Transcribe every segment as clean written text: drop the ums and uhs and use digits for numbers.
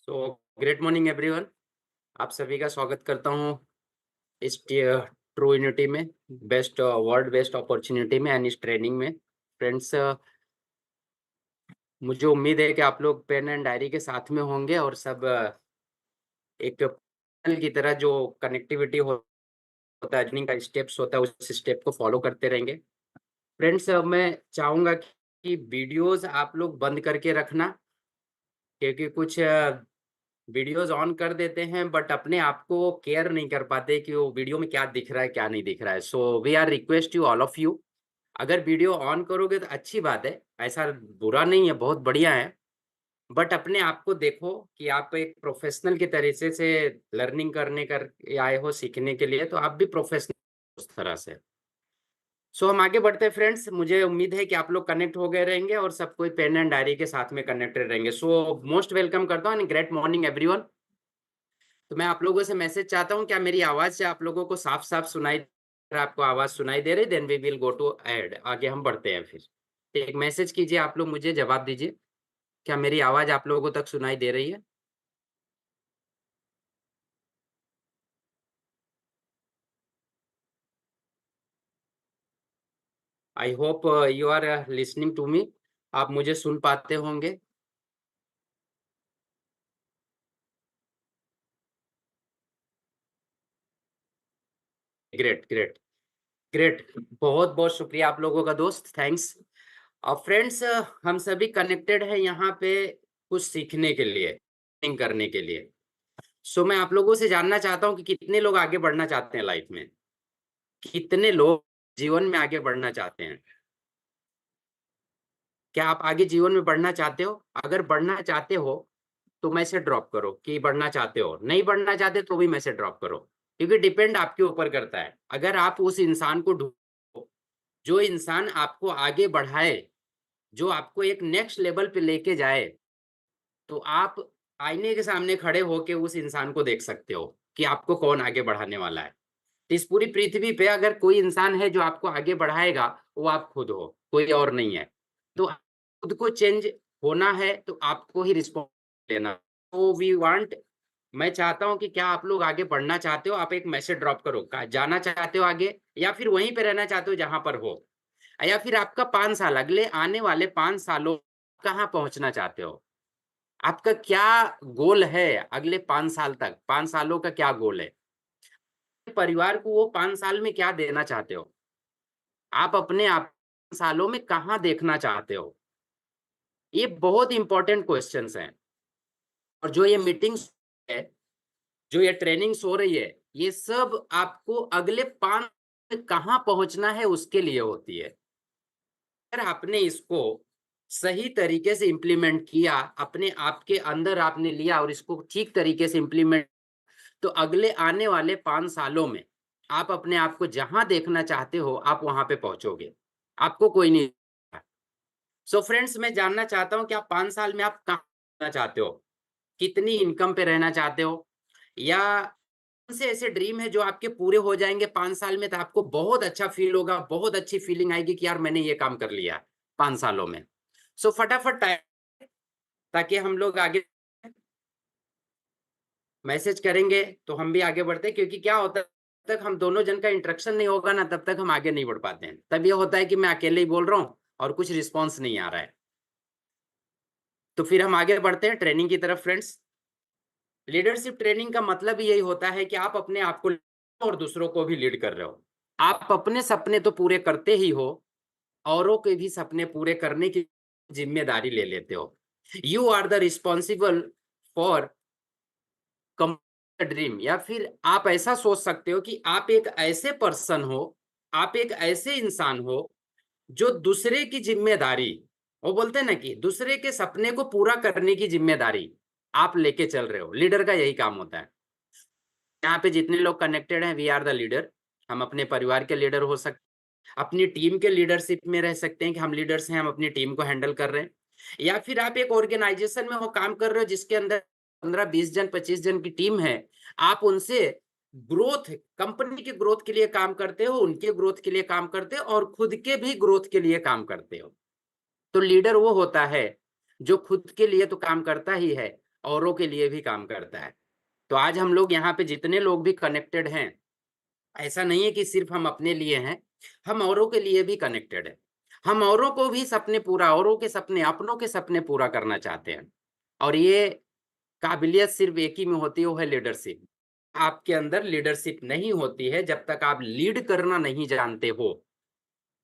So great morning everyone. आप सभी का स्वागत करता हूँ इस ट्रू यूनिटी में, बेस्ट वर्ल्ड बेस्ट अपॉर्चुनिटी में एंड इस ट्रेनिंग में। फ्रेंड्स, मुझे उम्मीद है कि आप लोग पेन एंड डायरी के साथ में होंगे और सब एक पैनल की तरह जो कनेक्टिविटी होता है, अर्निंग का स्टेप्स होता है, उस स्टेप को फॉलो करते रहेंगे। फ्रेंड्स, मैं चाहूँगा कि वीडियोस आप लोग बंद करके रखना, क्योंकि कुछ वीडियोस ऑन कर देते हैं बट अपने आप को केयर नहीं कर पाते कि वो वीडियो में क्या दिख रहा है क्या नहीं दिख रहा है। So we are request you all of you, अगर वीडियो ऑन करोगे तो अच्छी बात है, ऐसा बुरा नहीं है, बहुत बढ़िया है। बट अपने आप को देखो कि आप एक प्रोफेशनल के तरीके से लर्निंग करने कर आए हो, सीखने के लिए, तो आप भी प्रोफेशनल उस तरह से। सो हम आगे बढ़ते हैं फ्रेंड्स। मुझे उम्मीद है कि आप लोग कनेक्ट हो गए रहेंगे और सब कोई पेन एंड डायरी के साथ में कनेक्टेड रहेंगे। सो मोस्ट वेलकम करता हूँ, ग्रेट मॉर्निंग एवरीवन। तो मैं आप लोगों से मैसेज चाहता हूँ, क्या मेरी आवाज़ से आप लोगों को साफ-साफ सुनाई, अगर आपको आवाज़ सुनाई दे रही then we will go to ahead, आगे हम बढ़ते हैं फिर। एक मैसेज कीजिए, आप लोग मुझे जवाब दीजिए, क्या मेरी आवाज़ आप लोगों तक सुनाई दे रही है? I hope you are listening to me, आप मुझे सुन पाते होंगे। Great, great, great. बहुत-बहुत शुक्रिया आप लोगों का दोस्त, थैंक्स। फ्रेंड्स, हम सभी कनेक्टेड हैं यहाँ पे कुछ सीखने के लिए, करने के लिए। सो मैं आप लोगों से जानना चाहता हूँ कि कितने लोग आगे बढ़ना चाहते हैं लाइफ में? कितने लोग जीवन में आगे बढ़ना चाहते हैं? क्या आप आगे जीवन में बढ़ना चाहते हो? अगर बढ़ना चाहते हो, तो मैसेज ड्रॉप करो कि बढ़ना चाहते हो। नहीं बढ़ना चाहते तो भी मैसेज ड्रॉप करो, क्योंकि डिपेंड आपके ऊपर करता है। अगर आप उस इंसान को ढूँढो, जो इंसान आपको आगे बढ़ाए, जो आपको एक नेक्स्ट लेवल पे लेके जाए, तो आप आईने के सामने खड़े होके उस इंसान को देख सकते हो कि आपको कौन आगे बढ़ाने वाला है। इस पूरी पृथ्वी पे अगर कोई इंसान है जो आपको आगे बढ़ाएगा, वो आप खुद हो, कोई और नहीं है। तो खुद को चेंज होना है तो आपको ही रिस्पॉन्स लेना। तो वी वांट, मैं चाहता हूँ कि क्या आप लोग आगे बढ़ना चाहते हो? आप एक मैसेज ड्रॉप करो, जाना चाहते हो आगे, या फिर वहीं पे रहना चाहते हो जहां पर हो, या फिर आपका 5 साल, अगले आने वाले 5 सालों कहाँ पहुंचना चाहते हो? आपका क्या गोल है अगले 5 साल तक? 5 सालों का क्या गोल है? परिवार को वो 5 साल में क्या देना चाहते हो? आप अपने आप सालों में कहाँ देखना चाहते हो? ये बहुत इंपॉर्टेंट क्वेश्चंस हैं। और जो ये मीटिंग्स है, जो ये ट्रेनिंग्स हो रही है, ये सब आपको अगले 5 में कहाँ पहुँचना है उसके लिए होती है। अगर आपने इसको सही तरीके से इम्प्लीमेंट किया, अपने आप के अंदर आपने लिया और इसको ठीक तरीके से इम्प्लीमेंट, तो अगले आने वाले 5 सालों में आप अपने आप को जहाँ देखना चाहते हो, आप वहाँ पे पहुँचोगे। आपको कोई नहीं। सो फ्रेंड्स, मैं जानना चाहता हूँ कि आप 5 साल में आप कहाँ रहना चाहते हो? कितनी इनकम पे रहना चाहते हो? या कौन से ऐसे ड्रीम है जो आपके पूरे हो जाएँगे 5 साल में, तो आपको बहुत अच्छा फ़ील होगा, बहुत अच्छी फीलिंग आएगी कि यार मैंने ये काम कर लिया 5 सालों में। सो फटाफट टाइप, ताकि हम लोग आगे मैसेज करेंगे तो हम भी आगे बढ़ते हैं, क्योंकि क्या होता है, जब तक हम दोनों जन का इंटरेक्शन नहीं होगा ना, तब तक हम आगे नहीं बढ़ पाते हैं। तब ये होता है कि मैं अकेले ही बोल रहा हूँ और कुछ रिस्पॉन्स नहीं आ रहा है। तो फिर हम आगे बढ़ते हैं ट्रेनिंग की तरफ फ्रेंड्स। लीडरशिप ट्रेनिंग का मतलब ही यही होता है कि आप अपने आप को और दूसरों को भी लीड कर रहे हो। आप अपने सपने तो पूरे करते ही हो, औरों के भी सपने पूरे करने की ज़िम्मेदारी ले लेते हो। You are the responsible for come dream, या फिर आप ऐसा सोच सकते हो कि आप एक ऐसे पर्सन हो, आप एक ऐसे इंसान हो जो दूसरे की ज़िम्मेदारी, वो बोलते हैं ना कि दूसरे के सपने को पूरा करने की ज़िम्मेदारी आप लेके चल रहे हो। लीडर का यही काम होता है। यहाँ पे जितने लोग कनेक्टेड हैं, वी आर द लीडर। हम अपने परिवार के लीडर हो सकते हैं, अपनी टीम के लीडरशिप में रह सकते हैं कि हम लीडर्स हैं, हम अपनी टीम को हैंडल कर रहे हैं। या फिर आप एक ऑर्गेनाइजेशन में हो, काम कर रहे हो, जिसके अंदर 15-20 जन, 25 जन की टीम है। आप उनसे ग्रोथ, कंपनी की ग्रोथ के लिए काम करते हो, उनके ग्रोथ के लिए काम करते हो और खुद के भी ग्रोथ के लिए काम करते हो। तो लीडर वो होता है जो खुद के लिए तो काम करता ही है औरों के लिए भी काम करता है। तो आज हम लोग यहाँ पे जितने लोग भी कनेक्टेड हैं, ऐसा नहीं है कि सिर्फ हम अपने लिए हैं, हम औरों के लिए भी कनेक्टेड है। हम औरों को भी सपने पूरा, औरों के सपने, अपनों के सपने पूरा करना चाहते हैं। और ये काबिलियत सिर्फ एक ही में होती है, वो है लीडरशिप। आपके अंदर लीडरशिप नहीं होती है, जब तक आप लीड करना नहीं जानते हो,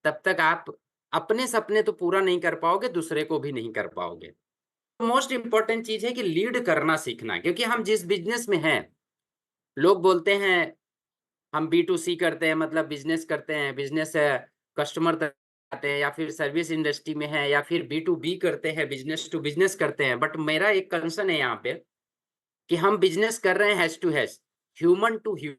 तब तक आप अपने सपने तो पूरा नहीं कर पाओगे, दूसरे को भी नहीं कर पाओगे। मोस्ट इंपॉर्टेंट चीज है कि लीड करना सीखना, क्योंकि हम जिस बिजनेस में हैं, लोग बोलते हैं हम B2C करते हैं, मतलब बिजनेस करते हैं, बिजनेस कस्टमर तक आते हैं, या फिर सर्विस इंडस्ट्री में है, या फिर B2B करते हैं, बिजनेस टू बिजनेस करते हैं। बट मेरा एक कंसर्न है यहाँ पे कि हम बिजनेस कर रहे हैं hash to hash, human to human.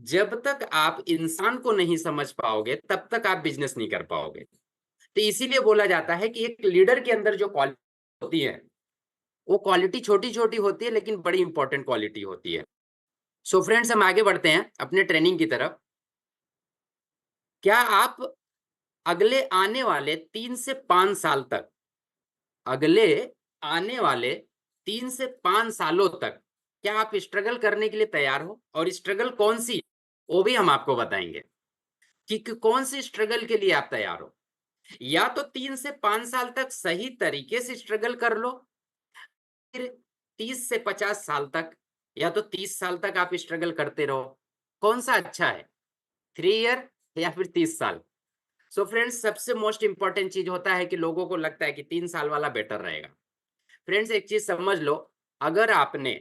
जब तक आप इंसान को नहीं समझ पाओगे, तब तक आप बिजनेस नहीं कर पाओगे। तो इसीलिए बोला जाता है कि एक लीडर के अंदर जो क्वालिटी होती है, वो क्वालिटी छोटी छोटी होती है, लेकिन बड़ी इंपॉर्टेंट क्वालिटी होती है। सो फ्रेंड्स, हम आगे बढ़ते हैं अपने ट्रेनिंग की तरफ। क्या आप अगले आने वाले 3 से 5 साल तक, अगले आने वाले 3 से 5 सालों तक, क्या आप स्ट्रगल करने के लिए तैयार हो? और स्ट्रगल कौन सी, वो भी हम आपको बताएंगे कि कौन सी स्ट्रगल के लिए आप तैयार हो। या तो 3 से 5 साल तक सही तरीके से स्ट्रगल कर लो, फिर 30 से 50 साल तक, या तो 30 साल तक आप स्ट्रगल करते रहो। कौन सा अच्छा है, 3 ईयर या फिर 30 साल? सो फ्रेंड्स, सबसे मोस्ट इंपॉर्टेंट चीज होता है कि लोगों को लगता है कि 3 साल वाला बेटर रहेगा। फ्रेंड्स, एक चीज समझ लो, अगर आपने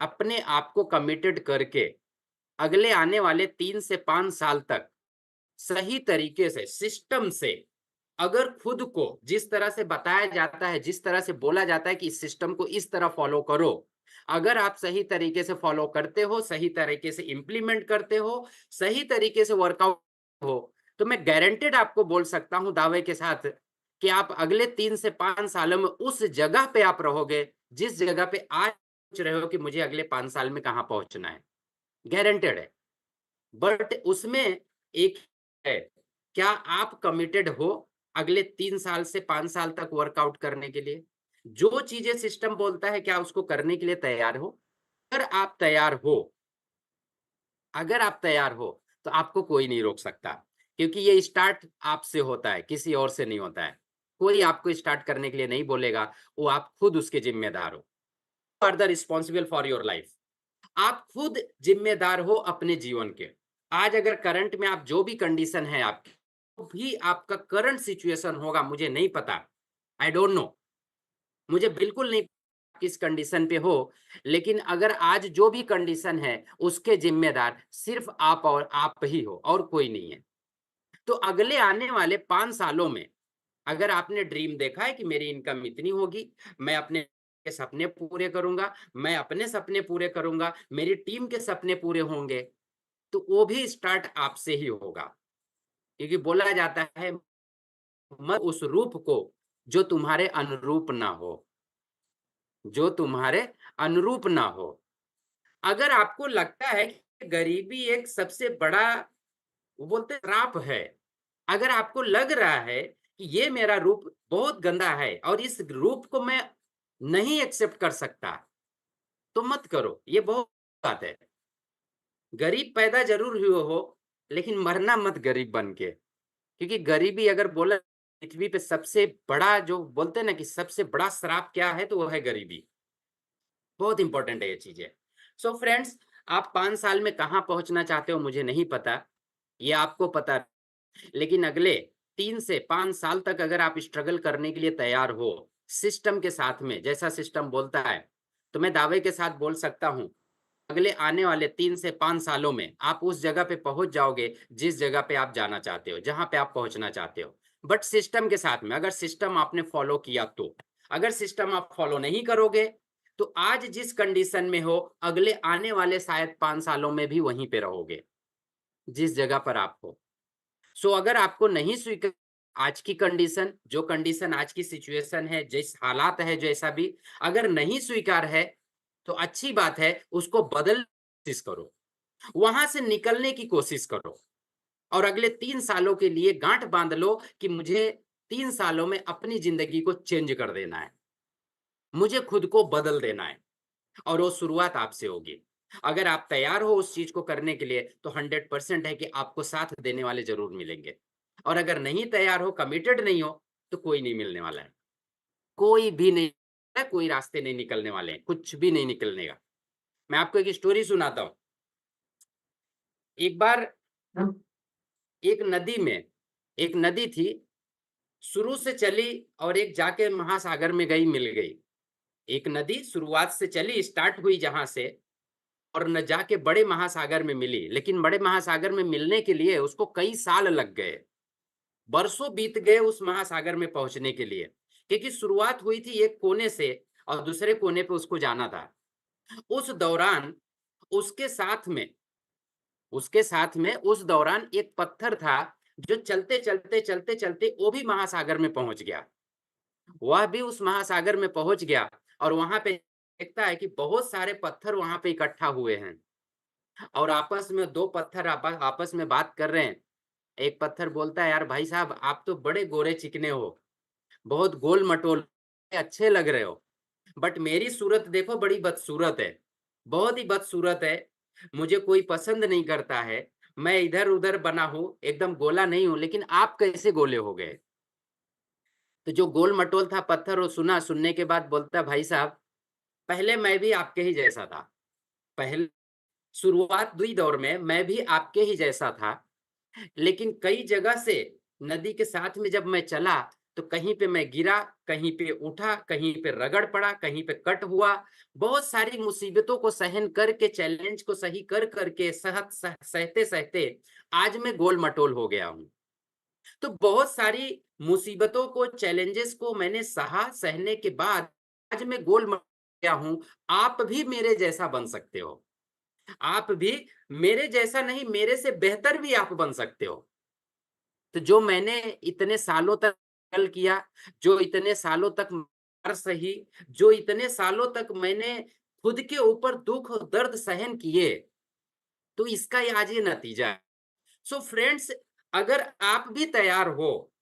अपने आप को कमिटेड करके अगले आने वाले 3 से 5 साल तक सही तरीके से, सिस्टम से, अगर खुद को जिस तरह से बताया जाता है, जिस तरह से बोला जाता है कि इस सिस्टम को इस तरह फॉलो करो, अगर आप सही तरीके से फॉलो करते हो, सही तरीके से इंप्लीमेंट करते हो, सही तरीके से वर्कआउट हो, तो मैं गारंटेड आपको बोल सकता हूं दावे के साथ कि आप अगले 3 से 5 सालों में उस जगह पे आप रहोगे जिस जगह पे आज सोच रहे हो कि मुझे अगले 5 साल में कहां पहुंचना है। गारंटेड है। बट उसमें एक है, क्या आप कमिटेड हो अगले 3 साल से 5 साल तक वर्कआउट करने के लिए? जो चीजें सिस्टम बोलता है, क्या उसको करने के लिए तैयार हो? अगर आप तैयार हो, अगर आप तैयार हो, तो आपको कोई नहीं रोक सकता, क्योंकि ये स्टार्ट आपसे होता है, किसी और से नहीं होता है। कोई आपको स्टार्ट करने के लिए नहीं बोलेगा, वो आप खुद उसके जिम्मेदार हो। Are the responsible for your life. आप खुद जिम्मेदार हो अपने जीवन के। आज अगर करंट में आप जो भी कंडीशन है आपकी, तो भी आपका करंट सिचुएशन होगा, मुझे नहीं पता, आई डोंट नो, मुझे बिल्कुल नहीं किस कंडीशन पे हो, लेकिन अगर आज जो भी कंडीशन है, उसके जिम्मेदार सिर्फ आप और आप ही हो, और कोई नहीं है। तो अगले आने वाले 5 सालों में अगर आपने ड्रीम देखा है कि मेरी इनकम इतनी होगी, मैं अपने सपने पूरे करूंगा, मैं अपने सपने पूरे करूंगा, मेरी टीम के सपने पूरे होंगे, तो वो भी स्टार्ट आपसे ही होगा। क्योंकि बोला जाता है, मत उस रूप को जो तुम्हारे अनुरूप ना हो, जो तुम्हारे अनुरूप ना हो। अगर आपको लगता है कि गरीबी एक सबसे बड़ा, वो बोलते हैं, श्राप है, अगर आपको लग रहा है कि ये मेरा रूप बहुत गंदा है और इस रूप को मैं नहीं एक्सेप्ट कर सकता, तो मत करो, ये बहुत बात है। गरीब पैदा जरूर हुए हो, लेकिन मरना मत गरीब बन के। क्योंकि गरीबी, अगर बोला पृथ्वी पे सबसे बड़ा, जो बोलते हैं ना कि सबसे बड़ा श्राप क्या है, तो वो है गरीबी। बहुत इंपॉर्टेंट है ये चीजें। सो फ्रेंड्स, आप 5 साल में कहाँ पहुंचना चाहते हो मुझे नहीं पता, ये आपको पता, लेकिन अगले 3 से 5 साल तक अगर आप स्ट्रगल करने के लिए तैयार हो सिस्टम के साथ में, जैसा सिस्टम बोलता है, तो मैं दावे के साथ बोल सकता हूं, अगले आने वाले 3 से 5 सालों में आप उस जगह पे पहुंच जाओगे जिस जगह पे आप जाना चाहते हो, जहां पे आप पहुंचना चाहते हो। बट सिस्टम के साथ में, अगर सिस्टम आपने फॉलो किया तो। अगर सिस्टम आप फॉलो नहीं करोगे, तो आज जिस कंडीशन में हो, अगले आने वाले शायद 5 सालों में भी वहीं पे रहोगे जिस जगह पर आप हो। सो अगर आपको नहीं स्वीकार, आज की कंडीशन, जो कंडीशन आज की सिचुएशन है, जिस हालात है, जैसा भी, अगर नहीं स्वीकार है, तो अच्छी बात है, उसको बदल कोशिश करो, वहां से निकलने की कोशिश करो, और अगले 3 सालों के लिए गांठ बांध लो कि मुझे 3 सालों में अपनी जिंदगी को चेंज कर देना है। मुझे खुद को बदल देना है और वो शुरुआत आपसे होगी। अगर आप तैयार हो उस चीज को करने के लिए तो 100% है कि आपको साथ देने वाले जरूर मिलेंगे। और अगर नहीं तैयार हो, कमिटेड नहीं हो, तो कोई नहीं मिलने वाला है। कोई भी नहीं है, कोई रास्ते नहीं निकलने वाले हैं, कुछ भी नहीं निकलने का। मैं आपको एक स्टोरी सुनाता हूँ। एक बार एक नदी में, एक नदी थी, शुरू से चली और एक जाके महासागर में गई, मिल गई। एक नदी शुरुआत से चली, स्टार्ट हुई जहां से, और न जाके बड़े महासागर में मिली। लेकिन बड़े महासागर में मिलने के लिए उसको कई साल लग गए, बरसों बीत गए उस महासागर में पहुंचने के लिए, क्योंकि शुरुआत हुई थी एक कोने से और दूसरे कोने पे उसको जाना था। उस दौरान उसके साथ में उस दौरान एक पत्थर था जो चलते चलते चलते चलते वो भी महासागर में पहुंच गया। वह भी उस महासागर में पहुंच गया और वहां पे देखता है कि बहुत सारे पत्थर वहां पे इकट्ठा हुए हैं और आपस में दो पत्थर आपस में बात कर रहे हैं। एक पत्थर बोलता है, यार भाई साहब, आप तो बड़े गोरे चिकने हो, बहुत गोल मटोल, अच्छे लग रहे हो, बट मेरी सूरत देखो, बड़ी बदसूरत है, बहुत ही बदसूरत है, मुझे कोई पसंद नहीं करता है, मैं इधर उधर बना हूं, एकदम गोला नहीं हूं, लेकिन आप कैसे गोले हो गए? तो जो गोल मटोल था पत्थर, वो सुनने के बाद बोलता, भाई साहब, पहले मैं भी आपके ही जैसा था। पहले शुरुआत दुई दौर में मैं भी आपके ही जैसा था, लेकिन कई जगह से नदी के साथ में जब मैं चला तो कहीं पे मैं गिरा, कहीं पे उठा, कहीं पे रगड़ पड़ा, कहीं पे कट हुआ। बहुत सारी मुसीबतों को सहन करके, चैलेंज को सही कर करके, सहते सहते आज मैं गोल मटोल हो गया हूं। तो बहुत सारी मुसीबतों को, चैलेंजेस को मैंने सहा, सहने के बाद आज मैं गोल मटोल गया हूं। आप भी मेरे जैसा बन सकते हो, आप भी मेरे जैसा नहीं, मेरे से बेहतर भी आप बन सकते हो। तो जो मैंने इतने सालों तक स्ट्रगल किया, जो इतने सालों तक मार सही, जो इतने सालों तक मैंने खुद के ऊपर दुख और दर्द सहन किए, तो इसका ये आज ये नतीजा है। सो फ्रेंड्स, अगर आप भी तैयार हो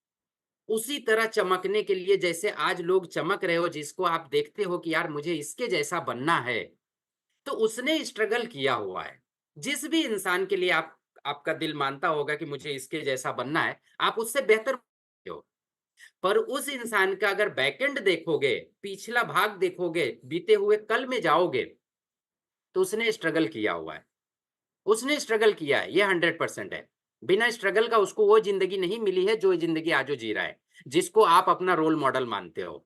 उसी तरह चमकने के लिए जैसे आज लोग चमक रहे हो, जिसको आप देखते हो कि यार मुझे इसके जैसा बनना है, तो उसने स्ट्रगल किया हुआ है। जिस भी इंसान के लिए आपका दिल मानता होगा कि मुझे इसके जैसा बनना है, आप उससे बेहतर हो। पर उस इंसान का अगर बैकएंड देखोगे, पिछला भाग देखोगे, बीते हुए कल में जाओगे, तो उसने स्ट्रगल किया हुआ है। उसने स्ट्रगल किया है, ये 100% है। बिना स्ट्रगल का उसको वो जिंदगी नहीं मिली है जो जिंदगी आज वो जी रहा है, जिसको आप अपना रोल मॉडल मानते हो।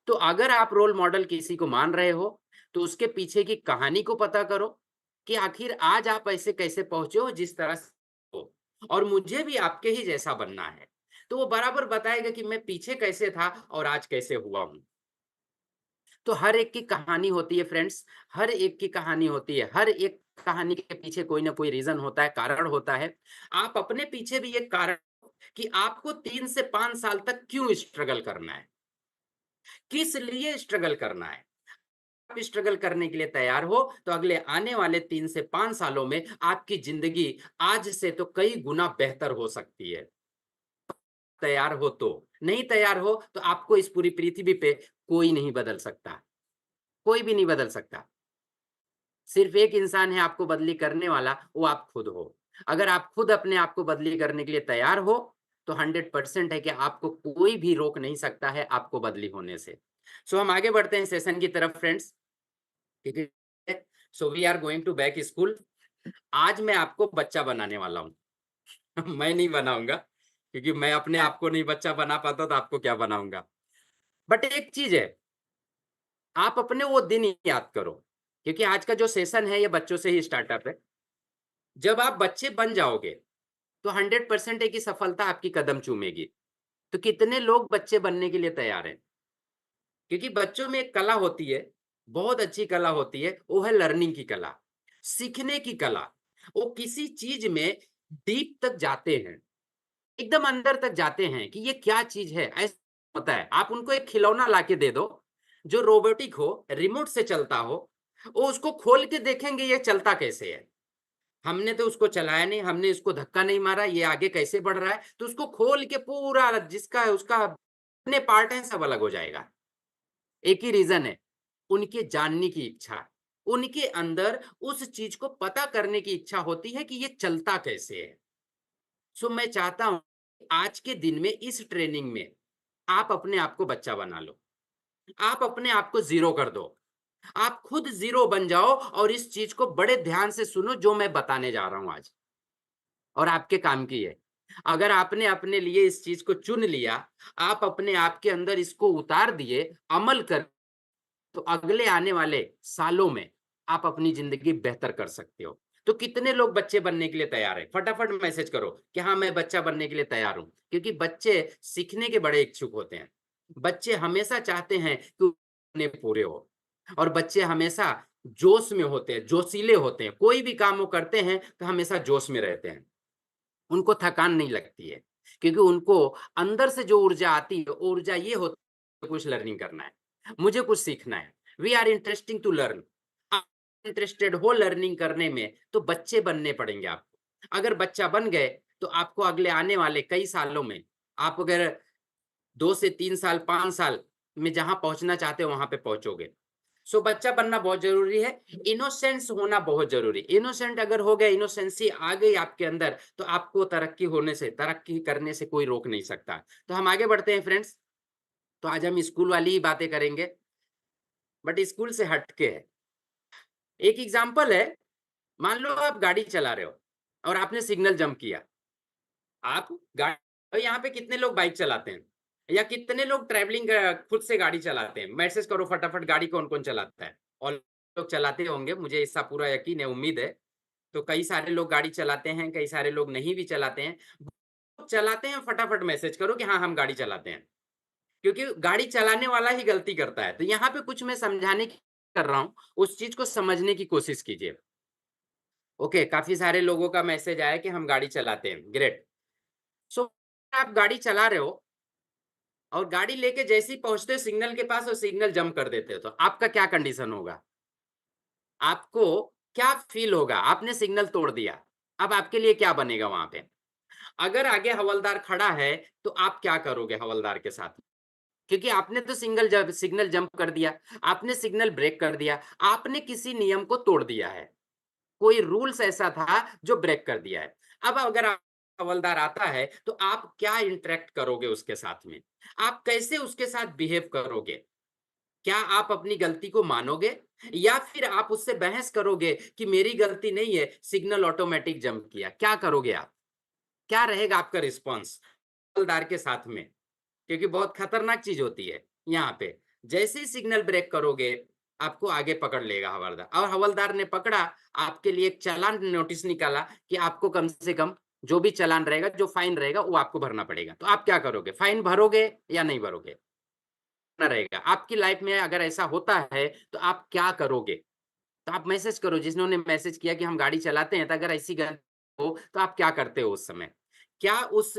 तो अगर आप रोल मॉडल किसी को मान रहे हो, तो उसके पीछे की कहानी को पता करो कि आखिर आज आप ऐसे कैसे पहुंचे हो जिस तरह से हो, और मुझे भी आपके ही जैसा बनना है। तो वो बराबर बताएगा कि मैं पीछे कैसे था और आज कैसे हुआ हूं। तो हर एक की कहानी होती है फ्रेंड्स, हर एक की कहानी होती है, हर एक कहानी के पीछे कोई ना कोई रीजन होता है, कारण होता है। आप अपने पीछे भी एक कारण कि आपको 3 से 5 साल तक क्यों स्ट्रगल करना है, किस लिए स्ट्रगल करना है। आप स्ट्रगल करने के लिए तैयार हो तो अगले आने वाले 3 से 5 सालों में आपकी जिंदगी आज से तो कई गुना बेहतर हो सकती है। तैयार हो तो, नहीं तैयार हो तो आपको इस पूरी पृथ्वी पे कोई नहीं बदल सकता, कोई भी नहीं बदल सकता। सिर्फ एक इंसान है आपको बदली करने वाला, वो आप खुद हो। अगर आप खुद अपने आप को बदली करने के लिए तैयार हो, तो 100% है कि आपको कोई भी रोक नहीं सकता है आपको बदली होने से। सो हम आगे बढ़ते हैं सेशन की तरफ फ्रेंड्स। ठीक है, so we are going to back school. आज मैं आपको बच्चा बनाने वाला हूँ। मैं नहीं बनाऊंगा, क्योंकि मैं अपने आप को नहीं बच्चा बना पाता तो आपको क्या बनाऊंगा। बट एक चीज है, आप अपने वो दिन याद करो, क्योंकि आज का जो सेशन है ये बच्चों से ही स्टार्टअप है। जब आप बच्चे बन जाओगे तो 100% है कि सफलता आपकी कदम चूमेगी। तो कितने लोग बच्चे बनने के लिए तैयार हैं? क्योंकि बच्चों में एक कला होती है, बहुत अच्छी कला होती है, वो है लर्निंग की कला, सीखने की कला। वो किसी चीज में डीप तक जाते हैं, एकदम अंदर तक जाते हैं कि ये क्या चीज है। ऐसा होता है, आप उनको एक खिलौना लाके दे दो जो रोबोटिक हो, रिमोट से चलता हो, वो उसको खोल के देखेंगे ये चलता कैसे है। हमने तो उसको चलाया नहीं, हमने इसको धक्का नहीं मारा, ये आगे कैसे बढ़ रहा है, तो उसको खोल के पूरा जिसका है उसका अपने पार्ट है सब अलग हो जाएगा। एक ही रीजन है, उनके जानने की इच्छा, उनके अंदर उस चीज को पता करने की इच्छा होती है कि ये चलता कैसे है। सो मैं चाहता हूं आज के दिन में इस ट्रेनिंग में आप अपने आप को बच्चा बना लो, आप अपने आप को जीरो कर दो, आप खुद जीरो बन जाओ और इस चीज को बड़े ध्यान से सुनो जो मैं बताने जा रहा हूं आज, और आपके काम की है। अगर आपने अपने लिए इस चीज को चुन लिया, आप अपने आप के अंदर इसको उतार दिए, अमल कर, तो अगले आने वाले सालों में आप अपनी जिंदगी बेहतर कर सकते हो। तो कितने लोग बच्चे बनने के लिए तैयार है? फटाफट मैसेज करो कि हाँ मैं बच्चा बनने के लिए तैयार हूं, क्योंकि बच्चे सीखने के बड़े इच्छुक होते हैं। बच्चे हमेशा चाहते हैं कि उन्हें पूरे हो, और बच्चे हमेशा जोश में होते हैं, जोशीले होते हैं, कोई भी काम वो करते हैं तो हमेशा जोश में रहते हैं, उनको थकान नहीं लगती है, क्योंकि उनको अंदर से जो ऊर्जा आती है, ऊर्जा ये होती है कुछ लर्निंग करना है, मुझे कुछ सीखना है, we are interesting to learn. आप इंटरेस्टेड हो लर्निंग करने में तो बच्चे बनने पड़ेंगे आपको। अगर बच्चा बन गए तो आपको अगले आने वाले कई सालों में, आप अगर 2 से 3 साल 5 साल में जहां पहुंचना चाहते हो वहां पे पहुंचोगे। सो बच्चा बनना बहुत जरूरी है, इनोसेंस होना बहुत जरूरी। इनोसेंट अगर हो गए, इनोसेंसी आ गई आपके अंदर, तो आपको तरक्की होने से, तरक्की करने से कोई रोक नहीं सकता। तो हम आगे बढ़ते हैं फ्रेंड्स। तो आज हम स्कूल वाली ही बातें करेंगे, बट स्कूल से हटके है। एक एग्जाम्पल है, मान लो आप गाड़ी चला रहे हो और आपने सिग्नल जंप किया। आप गाड़ी, और यहाँ पे कितने लोग बाइक चलाते हैं, या कितने लोग ट्रैवलिंग खुद से गाड़ी चलाते हैं? मैसेज करो फटाफट, गाड़ी कौन कौन चलाता है? और लोग चलाते होंगे, मुझे इसका पूरा यकीन है, उम्मीद है। तो कई सारे लोग गाड़ी चलाते हैं, कई सारे लोग नहीं भी चलाते हैं। चलाते हैं फटाफट मैसेज करो कि हाँ हम गाड़ी चलाते हैं, क्योंकि गाड़ी चलाने वाला ही गलती करता है। तो यहाँ पे कुछ मैं समझाने की कर रहा हूँ, उस चीज को समझने की कोशिश कीजिए। ओके, काफी सारे लोगों का मैसेज आया कि हम गाड़ी चलाते हैं, ग्रेट। सो आप गाड़ी चला रहे हो और गाड़ी लेके जैसे ही पहुंचते हो सिग्नल के पास और सिग्नल जंप कर देते हो, तो आपका क्या कंडीशन होगा? आपको क्या फील होगा? आपने सिग्नल तोड़ दिया, अब आपके लिए क्या बनेगा वहां पे? अगर आगे हवलदार खड़ा है तो आप क्या करोगे हवलदार के साथ? क्योंकि आपने तो सिग्नल जंप कर दिया, आपने सिग्नल ब्रेक कर दिया, आपने किसी नियम को तोड़ दिया है, कोई रूल्स ऐसा था जो ब्रेक कर दिया है। अब अगर हवलदार आता है तो आप क्या इंटरेक्ट करोगे उसके साथ में? आप कैसे उसके साथ बिहेव करोगे? क्या आप अपनी गलती को मानोगे, या फिर आप उससे बहस करोगे कि मेरी गलती नहीं है, सिग्नल ऑटोमेटिक जंप किया? क्या करोगे आप? क्या रहेगा आपका रिस्पॉन्स हवलदार के साथ में? क्योंकि बहुत खतरनाक चीज होती है यहाँ पे। जैसे ही सिग्नल ब्रेक करोगे, आपको आगे पकड़ लेगा हवलदार, और हवलदार ने पकड़ा, आपके लिए एक चालान नोटिस निकाला कि आपको कम से कम जो भी चालान रहेगा, जो फाइन रहेगा, वो आपको भरना पड़ेगा। तो आप क्या करोगे? फाइन भरोगे या नहीं भरोगे? ना रहेगा। आपकी लाइफ में अगर ऐसा होता है तो आप क्या करोगे? तो आप मैसेज करो, जिन्होंने मैसेज किया कि हम गाड़ी चलाते हैं, तो अगर ऐसी गलती हो तो आप क्या करते हो उस समय? क्या उस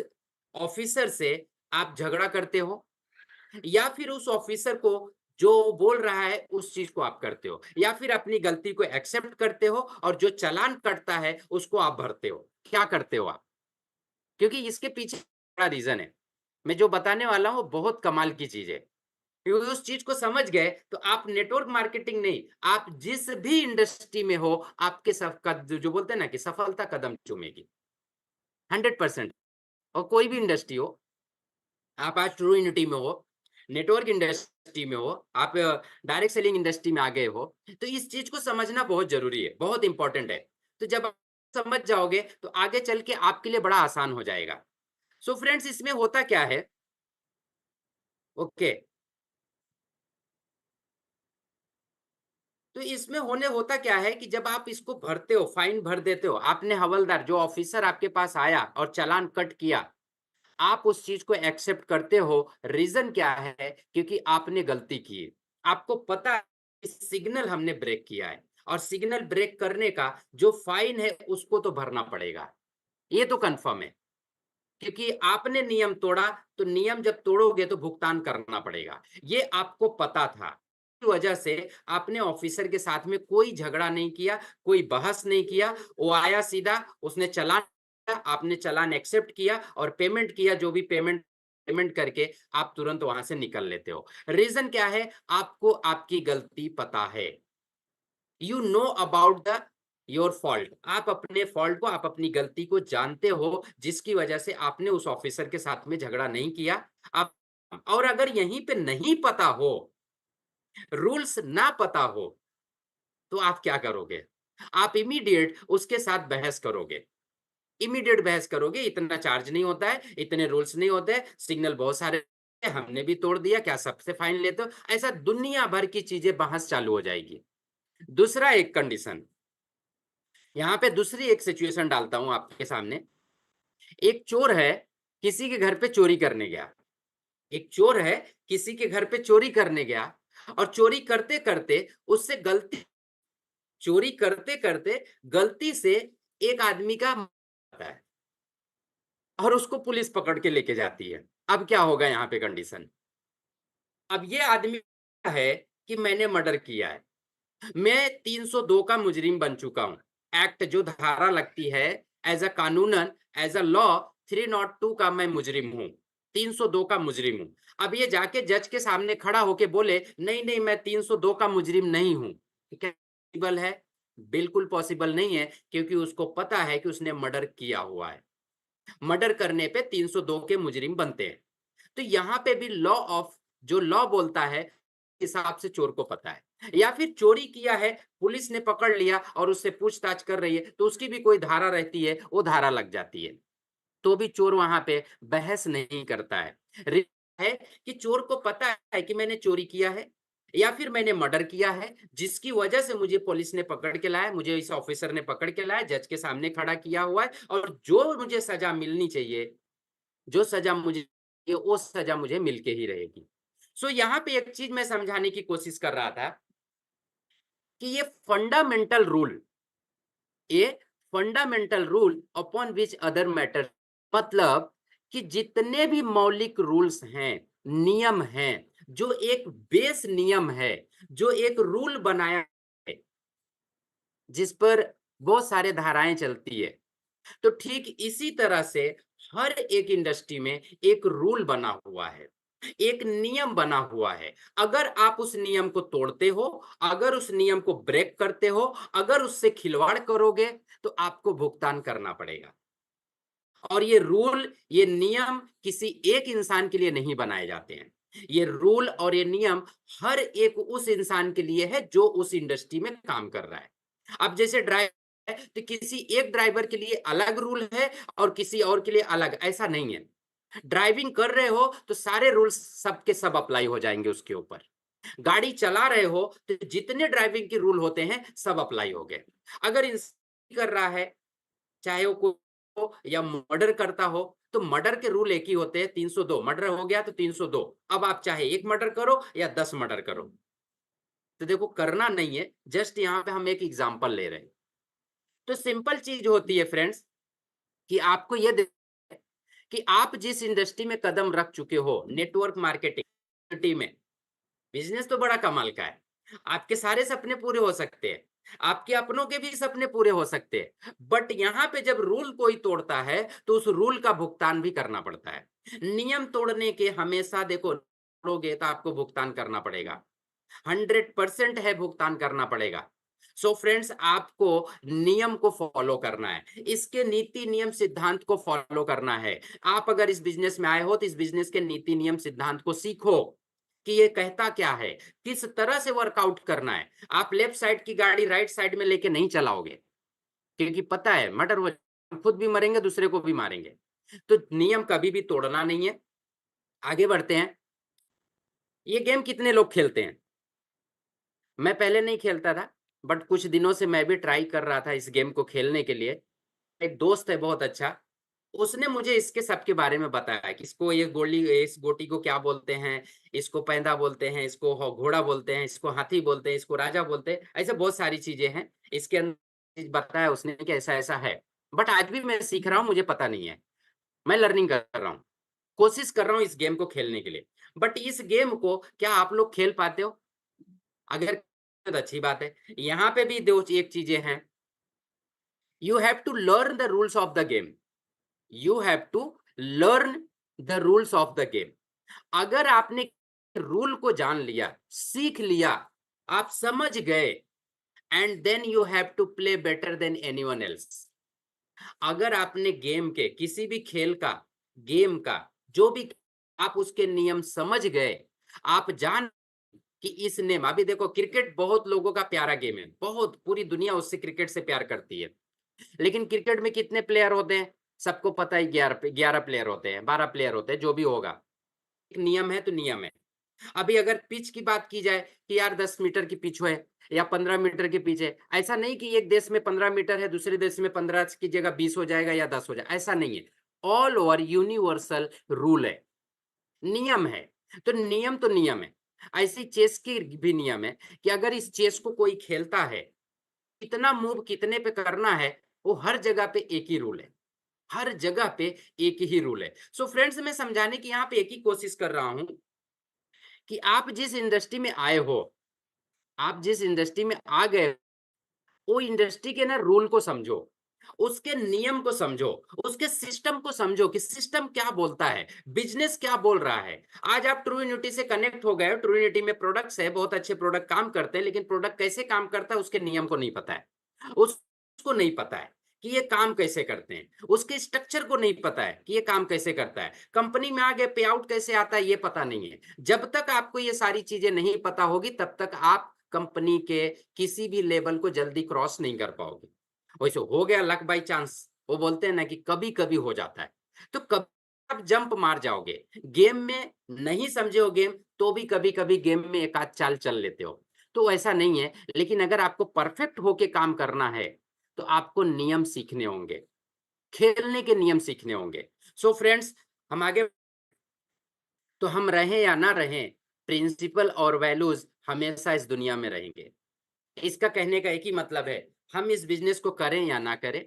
ऑफिसर से आप झगड़ा करते हो, या फिर उस ऑफिसर को जो बोल रहा है उस चीज को आप करते हो, या फिर अपनी गलती को एक्सेप्ट करते हो और जो चालान कटता है उसको आप भरते हो? क्या करते हो आप? क्योंकि इसके पीछे बड़ा रीजन है, मैं जो बताने वाला हूँ वो बहुत कमाल की चीज है। क्योंकि उस चीज को समझ गए तो आप नेटवर्क मार्केटिंग नहीं, आप जिस भी इंडस्ट्री में हो, आपके जो बोलते हैं ना कि सफलता कदम चूमेगी 100%। और कोई भी इंडस्ट्री हो, आप आज ट्रू यूनिटी में हो, नेटवर्क इंडस्ट्री में हो, आप डायरेक्ट सेलिंग इंडस्ट्री में आ गए हो, तो इस चीज को समझना बहुत जरूरी है, बहुत इंपॉर्टेंट है। तो जब आप समझ जाओगे तो आगे चल के आपके लिए बड़ा आसान हो जाएगा। सो फ्रेंड्स, इसमें होता क्या है? ओके, तो इसमें होता क्या है कि जब आप इसको भरते हो, फाइन भर देते हो, आपने हवलदार जो ऑफिसर आपके पास आया और चालान कट किया, आप उस चीज को एक्सेप्ट करते हो। रीजन क्या है? क्योंकि आपने गलती की, आपको पता है सिग्नल हमने ब्रेक किया है, और सिग्नल ब्रेक करने का जो फाइन है उसको तो भरना पड़ेगा, ये तो कंफर्म है। क्योंकि आपने नियम तोड़ा, तो नियम जब तोड़ोगे तो भुगतान करना पड़ेगा, ये आपको पता था। की वजह से आपने ऑफिसर के साथ में कोई झगड़ा नहीं किया, कोई बहस नहीं किया, वो आया सीधा, उसने चालान, आपने चालान एक्सेप्ट किया और पेमेंट किया, जो भी पेमेंट पेमेंट करके आप तुरंत वहां से निकल लेते हो। रीजन क्या है? आपको आपकी गलती पता है। You know about the your fault. आप अपने फॉल्ट को, आप अपनी गलती को जानते हो, जिसकी वजह से आपने उस ऑफिसर के साथ में झगड़ा नहीं किया। आप, और अगर यहीं पे नहीं पता हो, रूल्स ना पता हो, तो आप क्या करोगे? आप इमीडिएट उसके साथ बहस करोगे। इमीडिएट बहस करोगे, इतना चार्ज नहीं होता है, इतने रूल्स नहीं होते हैं, सिग्नल बहुत सारे हमने भी तोड़ दिया, क्या सबसे फाइन लेते हो? ऐसा दुनिया भर की चीजें, बहस चालू हो जाएगी। दूसरा एक कंडीशन, यहां पे दूसरी एक सिचुएशन डालता हूं आपके सामने। एक चोर है, किसी के घर पे चोरी करने गया। एक चोर है, किसी के घर पे चोरी करने गया, और चोरी करते करते उससे गलती, चोरी करते करते गलती से एक आदमी का होता है, और उसको पुलिस पकड़ के लेके जाती है। अब क्या होगा यहाँ पे कंडीशन? अब ये आदमी है कि मैंने मर्डर किया है, मैं 302 का मुजरिम बन चुका हूं। एक्ट जो धारा लगती है, एज अ कानूनन, एज अ लॉ, 302 का मैं मुजरिम हूं, 302 का मुजरिम हूं। अब ये जाके जज के सामने खड़ा होके बोले नहीं नहीं, मैं 302 का मुजरिम नहीं हूं, क्या पॉसिबल है? बिल्कुल पॉसिबल नहीं है, क्योंकि उसको पता है कि उसने मर्डर किया हुआ है। मर्डर करने पे 302 के मुजरिम बनते हैं। तो यहां पे भी लॉ ऑफ, जो लॉ बोलता है, हिसाब से चोर को पता है। या फिर चोरी किया है, पुलिस ने पकड़ लिया और उससे पूछताछ कर रही है, तो उसकी भी कोई धारा रहती है, वो धारा लग जाती है। तो भी चोर वहां पे बहस नहीं करता है। है कि चोर को पता है कि मैंने चोरी किया है या फिर मैंने मर्डर किया है, जिसकी वजह से मुझे पुलिस ने पकड़ के लाया, मुझे इस ऑफिसर ने पकड़ के लाया, जज के सामने खड़ा किया हुआ है, और जो मुझे सजा मिलनी चाहिए, जो सजा मुझे, ये वो सजा मुझे मिलके ही रहेगी। सो यहाँ पे एक चीज मैं समझाने की कोशिश कर रहा था कि ये fundamental rule upon which other matter, मतलब कि जितने भी मौलिक रूल्स हैं, नियम हैं, जो एक बेस नियम है, जो एक रूल बनाया है, जिस पर बहुत सारे धाराएं चलती है, तो ठीक इसी तरह से हर एक इंडस्ट्री में एक रूल बना हुआ है, एक नियम बना हुआ है। अगर आप उस नियम को तोड़ते हो, अगर उस नियम को ब्रेक करते हो, अगर उससे खिलवाड़ करोगे, तो आपको भुगतान करना पड़ेगा। और ये रूल, ये नियम किसी एक इंसान के लिए नहीं बनाए जाते हैं। ये रूल और ये नियम हर एक उस इंसान के लिए है जो उस इंडस्ट्री में काम कर रहा है। अब जैसे ड्राइवर है, तो किसी एक ड्राइवर के लिए अलग रूल है और किसी और के लिए अलग, ऐसा नहीं है। ड्राइविंग कर रहे हो तो सारे रूल्स सबके सब अप्लाई हो जाएंगे उसके ऊपर। गाड़ी चला रहे हो तो जितने ड्राइविंग के रूल होते हैं सब अप्लाई हो गए। अगर इंसान कर रहा है, चाहे वो कोई या मर्डर करता हो, तो मर्डर के रूल एक ही होते हैं, 302। मर्डर हो गया तो 302। अब आप चाहे एक मर्डर करो या 10 मर्डर करो, तो देखो करना नहीं है, जस्ट यहाँ पे हम एक एग्जांपल ले रहे हैं। तो सिंपल चीज होती है फ्रेंड्स, कि आपको ये कि आप जिस इंडस्ट्री में कदम रख चुके हो, नेटवर्क मार्केटिंग में, बिजनेस तो बड़ा कमाल का है। आपके सारे सपने पूरे हो सकते हैं, आपके अपनों के भी सपने पूरे हो सकते हैं, बट यहाँ पे जब रूल कोई तोड़ता है, तो उस रूल का भुगतान भी करना पड़ता है। नियम तोड़ने के हमेशा देखो, तोड़ोगे तो आपको भुगतान करना पड़ेगा, 100% है, भुगतान करना पड़ेगा। सो फ्रेंड्स, आपको नियम को फॉलो करना है, इसके नीति नियम सिद्धांत को फॉलो करना है। आप अगर इस बिजनेस में आए हो, तो इस बिजनेस के नीति नियम सिद्धांत को सीखो कि ये कहता क्या है, किस तरह से वर्कआउट करना है। आप लेफ्ट साइड की गाड़ी राइट साइड में लेके नहीं चलाओगे, क्योंकि पता है मर्डर हो, खुद भी मरेंगे, दूसरे को भी मारेंगे। तो नियम कभी भी तोड़ना नहीं है। आगे बढ़ते हैं। ये गेम कितने लोग खेलते हैं? मैं पहले नहीं खेलता था, बट कुछ दिनों से मैं भी ट्राई कर रहा था इस गेम को खेलने के लिए। एक दोस्त है बहुत अच्छा, उसने मुझे इसके सब के बारे में बताया कि इसको, ये गोली, इस गोटी को क्या बोलते हैं, इसको पैंदा बोलते हैं, इसको घोड़ा बोलते हैं, इसको हाथी बोलते हैं, इसको राजा बोलते हैं, ऐसे बहुत सारी चीजें हैं इसके अंदर। बताया उसने कि ऐसा ऐसा है, बट आज भी मैं सीख रहा हूँ, मुझे पता नहीं है, मैं लर्निंग कर रहा हूँ, कोशिश कर रहा हूँ इस गेम को खेलने के लिए। बट इस गेम को क्या आप लोग खेल पाते हो? अगर तो अच्छी बात है। यहाँ पे भी दो एक चीजें हैं, you have to learn the rules of the game, you have to learn the rules of the game. अगर आपने रूल को जान लिया, सीख लिया, आप समझ गए, and then you have to play better than anyone else. अगर आपने गेम के किसी भी खेल का, गेम का जो भी, आप उसके नियम समझ गए, आप जान कि इस नेम, अभी देखो क्रिकेट बहुत लोगों का प्यारा गेम है, बहुत, पूरी दुनिया उससे क्रिकेट से प्यार करती है, लेकिन क्रिकेट में कितने प्लेयर होते हैं सबको पता है, 11 प्लेयर होते हैं, 12 प्लेयर होते हैं, जो भी होगा, एक नियम है तो नियम है। अभी अगर पिच की बात की जाए कि यार 10 मीटर की पिच है या 15 मीटर की पिच है, ऐसा नहीं कि एक देश में 15 मीटर है, दूसरे देश में 15 की जगह 20 हो जाएगा या 10 हो जाएगा, ऐसा नहीं है। ऑल ओवर यूनिवर्सल रूल है, नियम है। तो नियम है। ऐसी चेस की भी नियम है कि अगर इस चेस को कोई खेलता है, कितना मूव कितने पे करना है, वो हर जगह पे एक ही रूल है, हर जगह पे एक ही रूल है। सो फ्रेंड्स, मैं समझाने की यहाँ पे एक ही कोशिश कर रहा हूं कि आप जिस इंडस्ट्री में आए हो, आप जिस इंडस्ट्री में आ गए, वो इंडस्ट्री के ना रूल को समझो, उसके नियम को समझो, उसके सिस्टम को समझो कि सिस्टम क्या बोलता है, बिजनेस क्या बोल रहा है। आज आप ट्रू यूनिटी से कनेक्ट हो गए, ट्रू यूनिटी में प्रोडक्ट्स है, बहुत अच्छे प्रोडक्ट काम करते हैं, लेकिन प्रोडक्ट कैसे काम करता है उसके नियम को नहीं पता है, उसको नहीं पता है कि ये काम कैसे करते हैं, उसके स्ट्रक्चर को नहीं पता है कि ये काम कैसे करता है, कंपनी में आगे पे आउट कैसे आता है ये पता नहीं है। जब तक आपको ये सारी चीजें नहीं पता होगी, तब तक आप कंपनी के किसी भी लेवल को जल्दी क्रॉस नहीं कर पाओगे। वैसे हो गया लक बाई चांस, वो बोलते हैं ना कि कभी कभी हो जाता है, तो कभी आप जंप मार जाओगे गेम में, नहीं समझे हो गेम तो भी कभी कभी गेम में एक आध चाल चल लेते हो, तो ऐसा नहीं है। लेकिन अगर आपको परफेक्ट होके काम करना है, तो आपको नियम सीखने होंगे, खेलने के नियम सीखने होंगे। सो फ्रेंड्स, हम आगे, तो हम रहें या ना रहें, प्रिंसिपल और वैल्यूज हमेशा इस दुनिया में रहेंगे। इसका कहने का एक ही मतलब है, हम इस बिजनेस को करें या ना करें,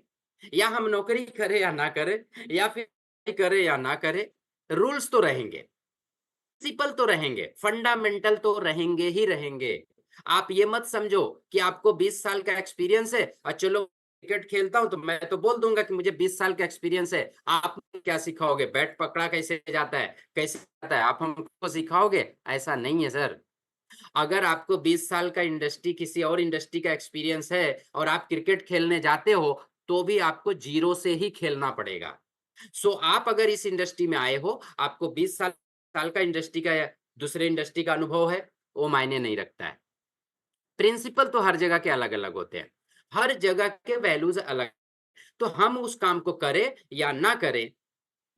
या हम नौकरी करें या ना करें, या फिर करें या ना करें, रूल्स तो रहेंगे, प्रिंसिपल तो रहेंगे, फंडामेंटल तो रहेंगे ही रहेंगे। आप ये मत समझो कि आपको 20 साल का एक्सपीरियंस है और चलो क्रिकेट खेलता हूं तो मैं तो बोल दूंगा कि मुझे 20 साल का एक्सपीरियंस है, आप क्या सिखाओगे, बैट पकड़ा कैसे जाता है, कैसे जाता है, आप हमको सिखाओगे? ऐसा नहीं है सर। अगर आपको 20 साल का इंडस्ट्री, किसी और इंडस्ट्री का एक्सपीरियंस है और आप क्रिकेट खेलने जाते हो, तो भी आपको जीरो से ही खेलना पड़ेगा। सो आप अगर इस इंडस्ट्री में आए हो, आपको 20 साल का इंडस्ट्री का या दूसरे इंडस्ट्री का अनुभव है, वो मायने नहीं रखता है। प्रिंसिपल तो हर जगह के अलग अलग होते हैं, हर जगह के वैल्यूज अलग। तो हम उस काम को करें या ना करें,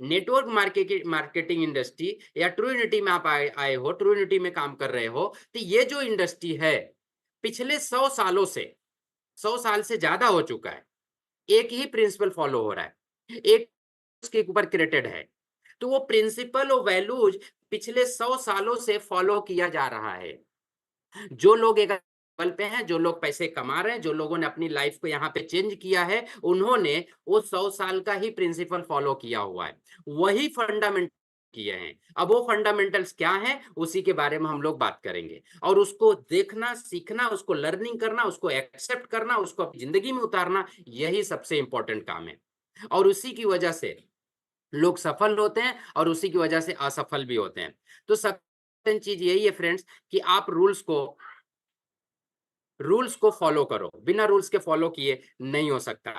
नेटवर्क मार्केटिंग इंडस्ट्री या ट्रू यूनिटी में आप आए हो, ट्रू यूनिटी में काम कर रहे हो, तो ये जो इंडस्ट्री है, पिछले 100 सालों से, 100 साल से ज्यादा हो चुका है, एक ही प्रिंसिपल फॉलो हो रहा है, एक उसके ऊपर क्रिएटेड है। तो वो प्रिंसिपल और वैल्यूज पिछले 100 सालों से फॉलो किया जा रहा है। जो लोग एक लेवल पे हैं, जो लोग पैसे कमा रहे हैं, जो लोगों ने अपनी लाइफ को यहाँ पे चेंज किया है, उन्होंने वो 100 साल का ही प्रिंसिपल फॉलो किया हुआ है, वही फंडामेंटल किए हैं। अब वो फंडामेंटल्स क्या हैं, उसी के बारे में हम लोग बात करेंगे, और उसको देखना, सीखना, उसको लर्निंग करना, उसको एक्सेप्ट करना, उसको अपनी जिंदगी में उतारना, यही सबसे इंपॉर्टेंट काम है। और उसी की वजह से लोग सफल होते हैं और उसी की वजह से असफल भी होते हैं। तो सब चीज यही है फ्रेंड्स, कि आप रूल्स को फॉलो करो, बिना रूल्स के फॉलो किए नहीं हो सकता।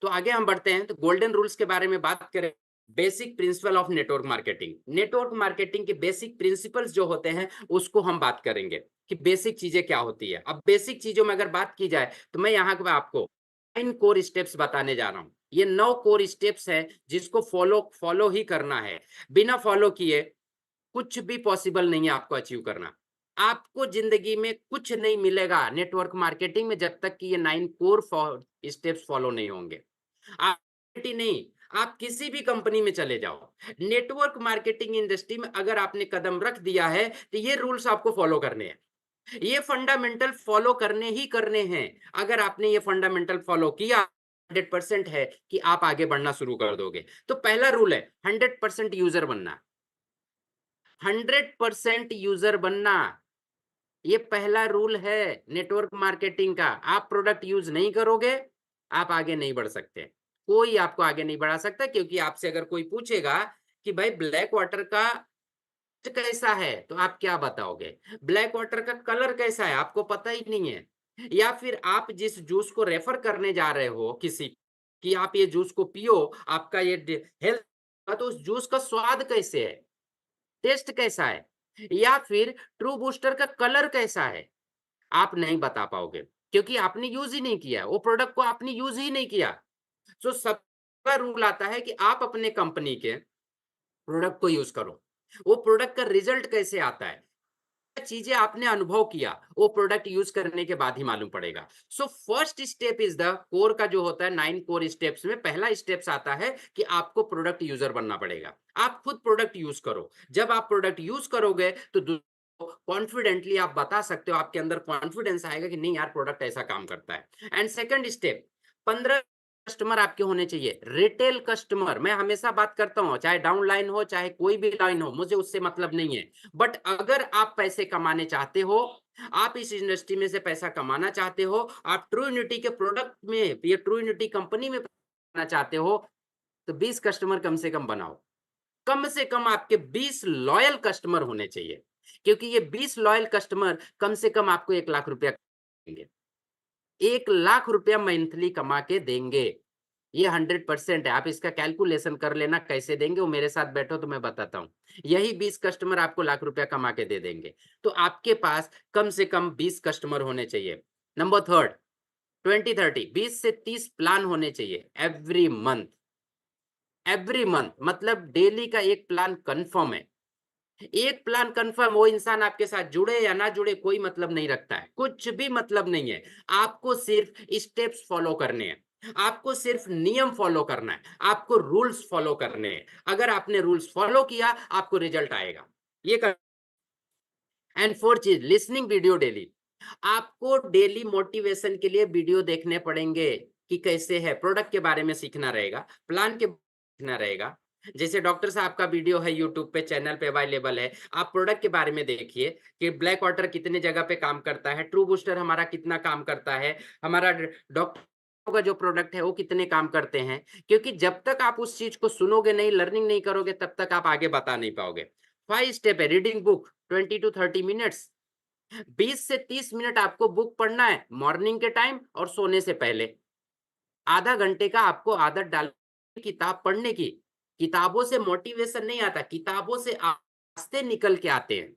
तो आगे हम बढ़ते हैं, तो गोल्डन रूल्स के बारे में बात करें। Basic principle of network marketing, network marketing के बेसिक प्रिंसिपल्स जो होते हैं, उसको हम बात करेंगे कि बेसिक चीजें क्या होती है। अब बेसिक चीजों में अगर बात की जाए, तो मैं यहाँ पे आपको 9 कोर स्टेप्स बताने जा रहा हूँ। ये 9 कोर स्टेप्स है, जिसको फॉलो ही करना है, बिना फॉलो किए कुछ भी पॉसिबल नहीं है आपको अचीव करना। आपको जिंदगी में कुछ नहीं मिलेगा नेटवर्क मार्केटिंग में, जब तक कि ये 9 कोर स्टेप्स फॉलो नहीं होंगे। आप नहीं, आप किसी भी कंपनी में चले जाओ, नेटवर्क मार्केटिंग इंडस्ट्री में अगर आपने कदम रख दिया है, तो ये रूल्स आपको फॉलो करने हैं, ये फंडामेंटल फॉलो करने ही करने हैं। अगर आपने ये फंडामेंटल फॉलो किया, 100% है कि आप आगे बढ़ना शुरू कर दोगे। तो पहला रूल है 100% यूजर बनना, 100% यूजर बनना, ये पहला रूल है नेटवर्क मार्केटिंग का। आप प्रोडक्ट यूज नहीं करोगे, आप आगे नहीं बढ़ सकते, कोई आपको आगे नहीं बढ़ा सकता। क्योंकि आपसे अगर कोई पूछेगा कि भाई ब्लैक वाटर का कैसा है, तो आप क्या बताओगे? ब्लैक वाटर का कलर कैसा है, आपको पता ही नहीं है। या फिर आप जिस जूस को रेफर करने जा रहे हो किसी कि आप ये जूस को पियो, आपका ये हेल्थ, तो उस जूस का स्वाद कैसे है, टेस्ट कैसा है, या फिर ट्रू बूस्टर का कलर कैसा है, आप नहीं बता पाओगे, क्योंकि आपने यूज ही नहीं किया, वो प्रोडक्ट को आपने यूज ही नहीं किया। तो सबका रूल आता है कि आप अपने कंपनी के प्रोडक्ट को यूज करो। वो प्रोडक्ट का रिजल्ट कैसे आता है, चीजें आपने अनुभव किया, वो प्रोडक्ट यूज करने के बाद ही मालूम पड़ेगा। So first step is the core का जो होता है, 9 कोर स्टेप्स में पहला स्टेप्स आता है कि आपको प्रोडक्ट यूजर बनना पड़ेगा। आप खुद प्रोडक्ट यूज करो। जब आप प्रोडक्ट यूज करोगे तो कॉन्फिडेंटली आप बता सकते हो, आपके अंदर कॉन्फिडेंस आएगा कि नहीं यार प्रोडक्ट ऐसा काम करता है। एंड सेकंड स्टेप, 15 कस्टमर आपके होने चाहिए, रिटेल कस्टमर। मैं हमेशा बात करता हूं, चाहे डाउन लाइन हो चाहे कोई भी लाइन हो, मुझे उससे मतलब नहीं है। बट अगर आप पैसे कमाने चाहते हो, आप इस इंडस्ट्री में से पैसा कमाना चाहते हो, आप ट्रू यूनिटी के प्रोडक्ट में, ये ट्रू यूनिटी कंपनी में करना चाहते हो, तो 20 कस्टमर कम से कम बनाओ। कम से कम आपके 20 लॉयल कस्टमर होने चाहिए, क्योंकि ये 20 लॉयल कस्टमर कम से कम आपको 1 लाख रुपया देंगे। 1 लाख रुपया मंथली कमा के देंगे, ये 100% है। आप इसका कैलकुलेशन कर लेना कैसे देंगे, वो मेरे साथ बैठो तो मैं बताता हूँ। यही 20 कस्टमर आपको लाख रुपया कमा के दे देंगे। तो आपके पास कम से कम 20 कस्टमर होने चाहिए। नंबर थर्ड, 20-30, 20 से 30 प्लान होने चाहिए एवरी मंथ। एवरी मंथ मतलब डेली का एक प्लान कंफर्म है। एक प्लान कंफर्म, वो इंसान आपके साथ जुड़े या ना जुड़े कोई मतलब नहीं रखता है, कुछ भी मतलब नहीं है। आपको सिर्फ स्टेप्स फॉलो करने हैं, आपको सिर्फ नियम फॉलो करना है, आपको रूल्स फॉलो करने हैं। अगर आपने रूल्स फॉलो किया, आपको रिजल्ट आएगा। ये कर। एंड फोर्थ चीज, लिसनिंग वीडियो डेली। आपको डेली मोटिवेशन के लिए वीडियो देखने पड़ेंगे कि कैसे है, प्रोडक्ट के बारे में सीखना रहेगा, प्लान के सीखना रहेगा। जैसे डॉक्टर साहब का वीडियो है यूट्यूब पे, चैनल पे अवेलेबल है, आप प्रोडक्ट के बारे में देखिए कि ब्लैक वाटर कितने जगह पे काम करता है, ट्रू बूस्टर हमारा कितना काम करता है, हमारा डॉक्टर का जो प्रोडक्ट है वो कितने काम करते हैं। क्योंकि जब तक आप उस चीज को सुनोगे नहीं, लर्निंग नहीं करोगे, तब तक आप आगे बता नहीं पाओगे। 5 स्टेप है, रीडिंग बुक 20 to 30 मिनट्स। 20 से 30 मिनट आपको बुक पढ़ना है मॉर्निंग के टाइम और सोने से पहले। आधा घंटे का आपको आदत डाल किताब पढ़ने की। किताबों से मोटिवेशन नहीं आता, किताबों से रास्ते निकल के आते हैं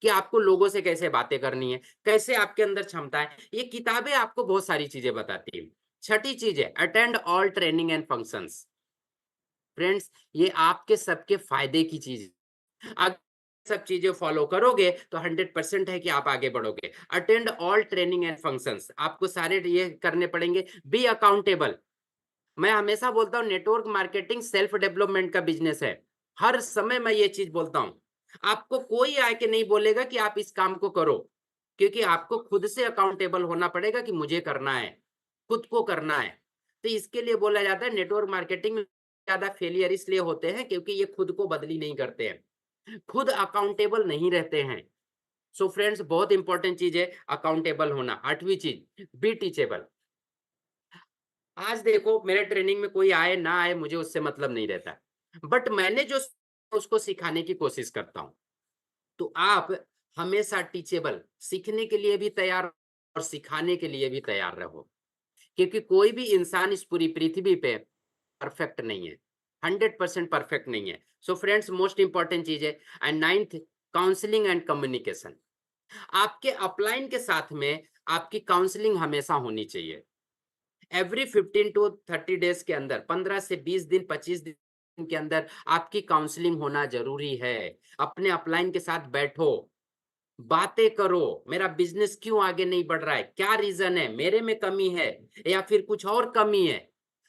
कि आपको लोगों से कैसे बातें करनी है, कैसे आपके अंदर क्षमता है। ये किताबें आपको बहुत सारी चीजें बताती है। छठी चीज है, attend all training and functions. Friends, ये आपके सबके फायदे की चीज। अगर सब चीजें फॉलो करोगे तो 100% है कि आप आगे बढ़ोगे। Attend all training and functions, आपको सारे ये करने पड़ेंगे। Be accountable. मैं हमेशा बोलता हूं, नेटवर्क मार्केटिंग सेल्फ डेवलपमेंट का बिजनेस है। हर समय मैं ये चीज बोलता हूं। आपको कोई आके नहीं बोलेगा कि आप इस काम को करो, क्योंकि आपको खुद से अकाउंटेबल होना पड़ेगा कि मुझे करना है, खुद को करना है। तो इसके लिए बोला जाता है नेटवर्क मार्केटिंग में ज्यादा फेलियर इसलिए होते हैं क्योंकि ये खुद को बदली नहीं करते हैं, खुद अकाउंटेबल नहीं रहते हैं। सो फ्रेंड्स, बहुत इंपॉर्टेंट चीज है अकाउंटेबल होना। आठवीं चीज, बी टीचेबल। आज देखो, मेरे ट्रेनिंग में कोई आए ना आए, मुझे उससे मतलब नहीं रहता, बट मैंने जो उसको सिखाने की कोशिश करता हूं। तो आप हमेशा टीचेबल, सीखने के लिए भी तैयार और सिखाने के लिए भी तैयार रहो, क्योंकि कोई भी इंसान इस पूरी पृथ्वी पे परफेक्ट नहीं है, 100% परफेक्ट नहीं है। सो फ्रेंड्स, मोस्ट इंपॉर्टेंट चीज है। And ninth, counselling and communication. आपके अपलाइन के साथ में आपकी काउंसलिंग हमेशा होनी चाहिए। एवरी 15 to 30 डेज के अंदर, 15 से 20 दिन, 25 दिन के अंदर आपकी काउंसलिंग होना जरूरी है। अपने अपलाइन के साथ बैठो, बातें करो, मेरा बिजनेस क्यों आगे नहीं बढ़ रहा है, क्या रीजन है, मेरे में कमी है या फिर कुछ और कमी है।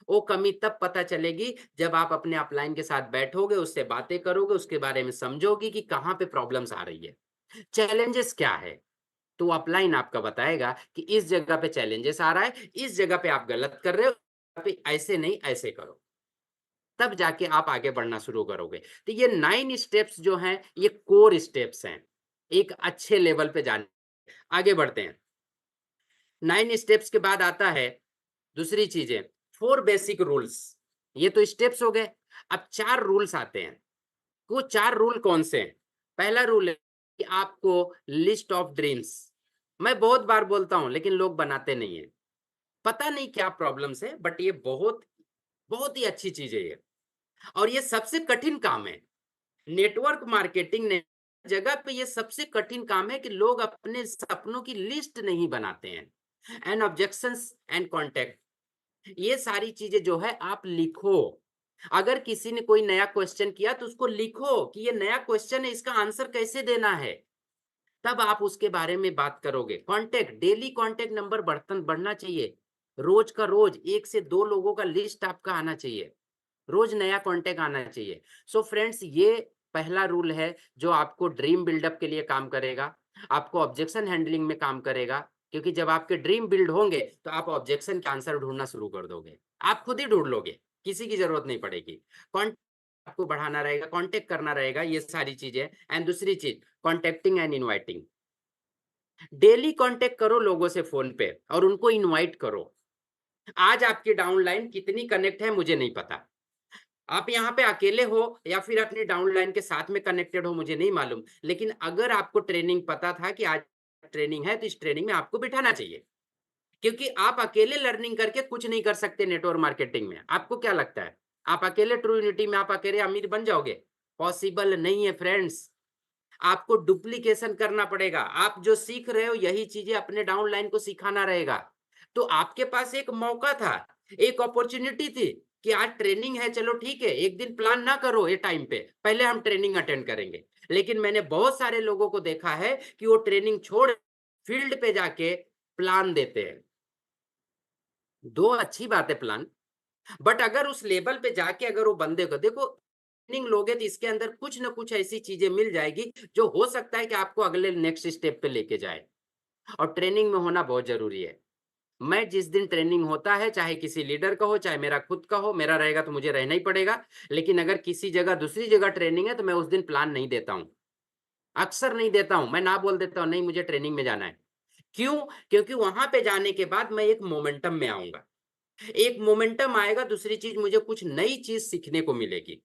वो कमी तब पता चलेगी जब आप अपने अपलाइन के साथ बैठोगे, उससे बातें करोगे, उसके बारे में समझोगे कि कहाँ पे प्रॉब्लम्स आ रही है, चैलेंजेस क्या है। तो अपलाइन आपका बताएगा कि इस जगह पे चैलेंजेस आ रहा है, इस जगह पे आप गलत कर रहे हो, ऐसे नहीं ऐसे करो। तब जाके आप आगे बढ़ना शुरू करोगे। तो ये 9 स्टेप्स जो हैं, ये कोर स्टेप्स हैं एक अच्छे लेवल पे जाने। आगे बढ़ते हैं। 9 स्टेप्स के बाद आता है दूसरी चीजें, 4 बेसिक रूल्स। ये तो स्टेप्स हो गए। अब 4 रूल्स आते हैं। वो 4 रूल कौन से हैं? पहला रूल है कि आपको लिस्ट ऑफ ड्रीम्स, मैं बहुत बार बोलता हूँ लेकिन लोग बनाते नहीं है। पता नहीं क्या प्रॉब्लम्स है, बट ये बहुत बहुत ही अच्छी चीज है ये, और ये सबसे कठिन काम है। नेटवर्क मार्केटिंग ने जगह पे ये सबसे कठिन काम है कि लोग अपने सपनों की लिस्ट नहीं बनाते हैं। एंड ऑब्जेक्शंस एंड कॉन्टेक्ट, ये सारी चीजें जो है आप लिखो। अगर किसी ने कोई नया क्वेश्चन किया तो उसको लिखो कि ये नया क्वेश्चन है, इसका आंसर कैसे देना है, तब आप उसके बारे में बात करोगे। कांटेक्ट, डेली कांटेक्ट नंबर बढ़ना चाहिए। रोज का रोज 1 से 2 लोगों का लिस्ट आपका आना चाहिए, रोज नया कांटेक्ट आना चाहिए। सो फ्रेंड्स, ये पहला रूल है जो आपको ड्रीम बिल्डअप के लिए काम करेगा, आपको ऑब्जेक्शन हैंडलिंग में काम करेगा। क्योंकि जब आपके ड्रीम बिल्ड होंगे तो आप ऑब्जेक्शन के आंसर ढूंढना शुरू कर दोगे, आप खुद ही ढूंढ लोगे, किसी की जरूरत नहीं पड़ेगी। आपको बढ़ाना रहेगा, कांटेक्ट करना रहेगा, ये सारी चीजें। एंड दूसरी चीज, contacting and inviting. Daily contact करो लोगों से फोन पे और उनको इनवाइट करो। आज आपकी डाउनलाइन कितनी कनेक्ट है मुझे नहीं पता, आप यहाँ पे अकेले हो या फिर अपनी डाउनलाइन के साथ में कनेक्टेड हो मुझे नहीं मालूम, लेकिन अगर आपको ट्रेनिंग पता था कि आज ट्रेनिंग है तो इस ट्रेनिंग में आपको बिठाना चाहिए। क्योंकि आप अकेले लर्निंग करके कुछ नहीं कर सकते नेटवर्क मार्केटिंग में। आपको क्या लगता है आप अकेले ट्रू यूनिटी में आप अकेले अमीर बन जाओगे? पॉसिबल नहीं है फ्रेंड्स, आपको डुप्लीकेशन करना पड़ेगा। आप जो सीख रहे हो यही चीजें अपने डाउनलाइन को सिखाना रहेगा। तो आपके पास एक मौका था, एक अपॉर्चुनिटी थी कि आज ट्रेनिंग है, चलो ठीक है, एक दिन प्लान ना करो ये टाइम पे, पहले हम ट्रेनिंग अटेंड करेंगे। लेकिन मैंने बहुत सारे लोगों को देखा है कि वो ट्रेनिंग छोड़ फील्ड पे जाके प्लान देते हैं। दो अच्छी बात है प्लान, बट अगर उस लेवल पे जाके अगर वो बंदे को देखो ट्रेनिंग लोगे तो इसके अंदर कुछ ना कुछ ऐसी चीजें मिल जाएगी जो हो सकता है कि आपको अगले नेक्स्ट स्टेप पे लेके जाए। और ट्रेनिंग में होना बहुत जरूरी है। मैं जिस दिन ट्रेनिंग होता है, चाहे किसी लीडर का हो चाहे मेरा खुद का हो, मेरा रहेगा तो मुझे रहना ही पड़ेगा। लेकिन अगर किसी जगह दूसरी जगह ट्रेनिंग है तो मैं उस दिन प्लान नहीं देता हूं, अक्सर नहीं देता हूं। मैं ना बोल देता हूं नहीं मुझे ट्रेनिंग में जाना है। क्यों? क्योंकि वहां पे जाने के बाद मैं एक मोमेंटम में आऊंगा, एक मोमेंटम आएगा, दूसरी चीज मुझे कुछ नई चीज सीखने को मिलेगी।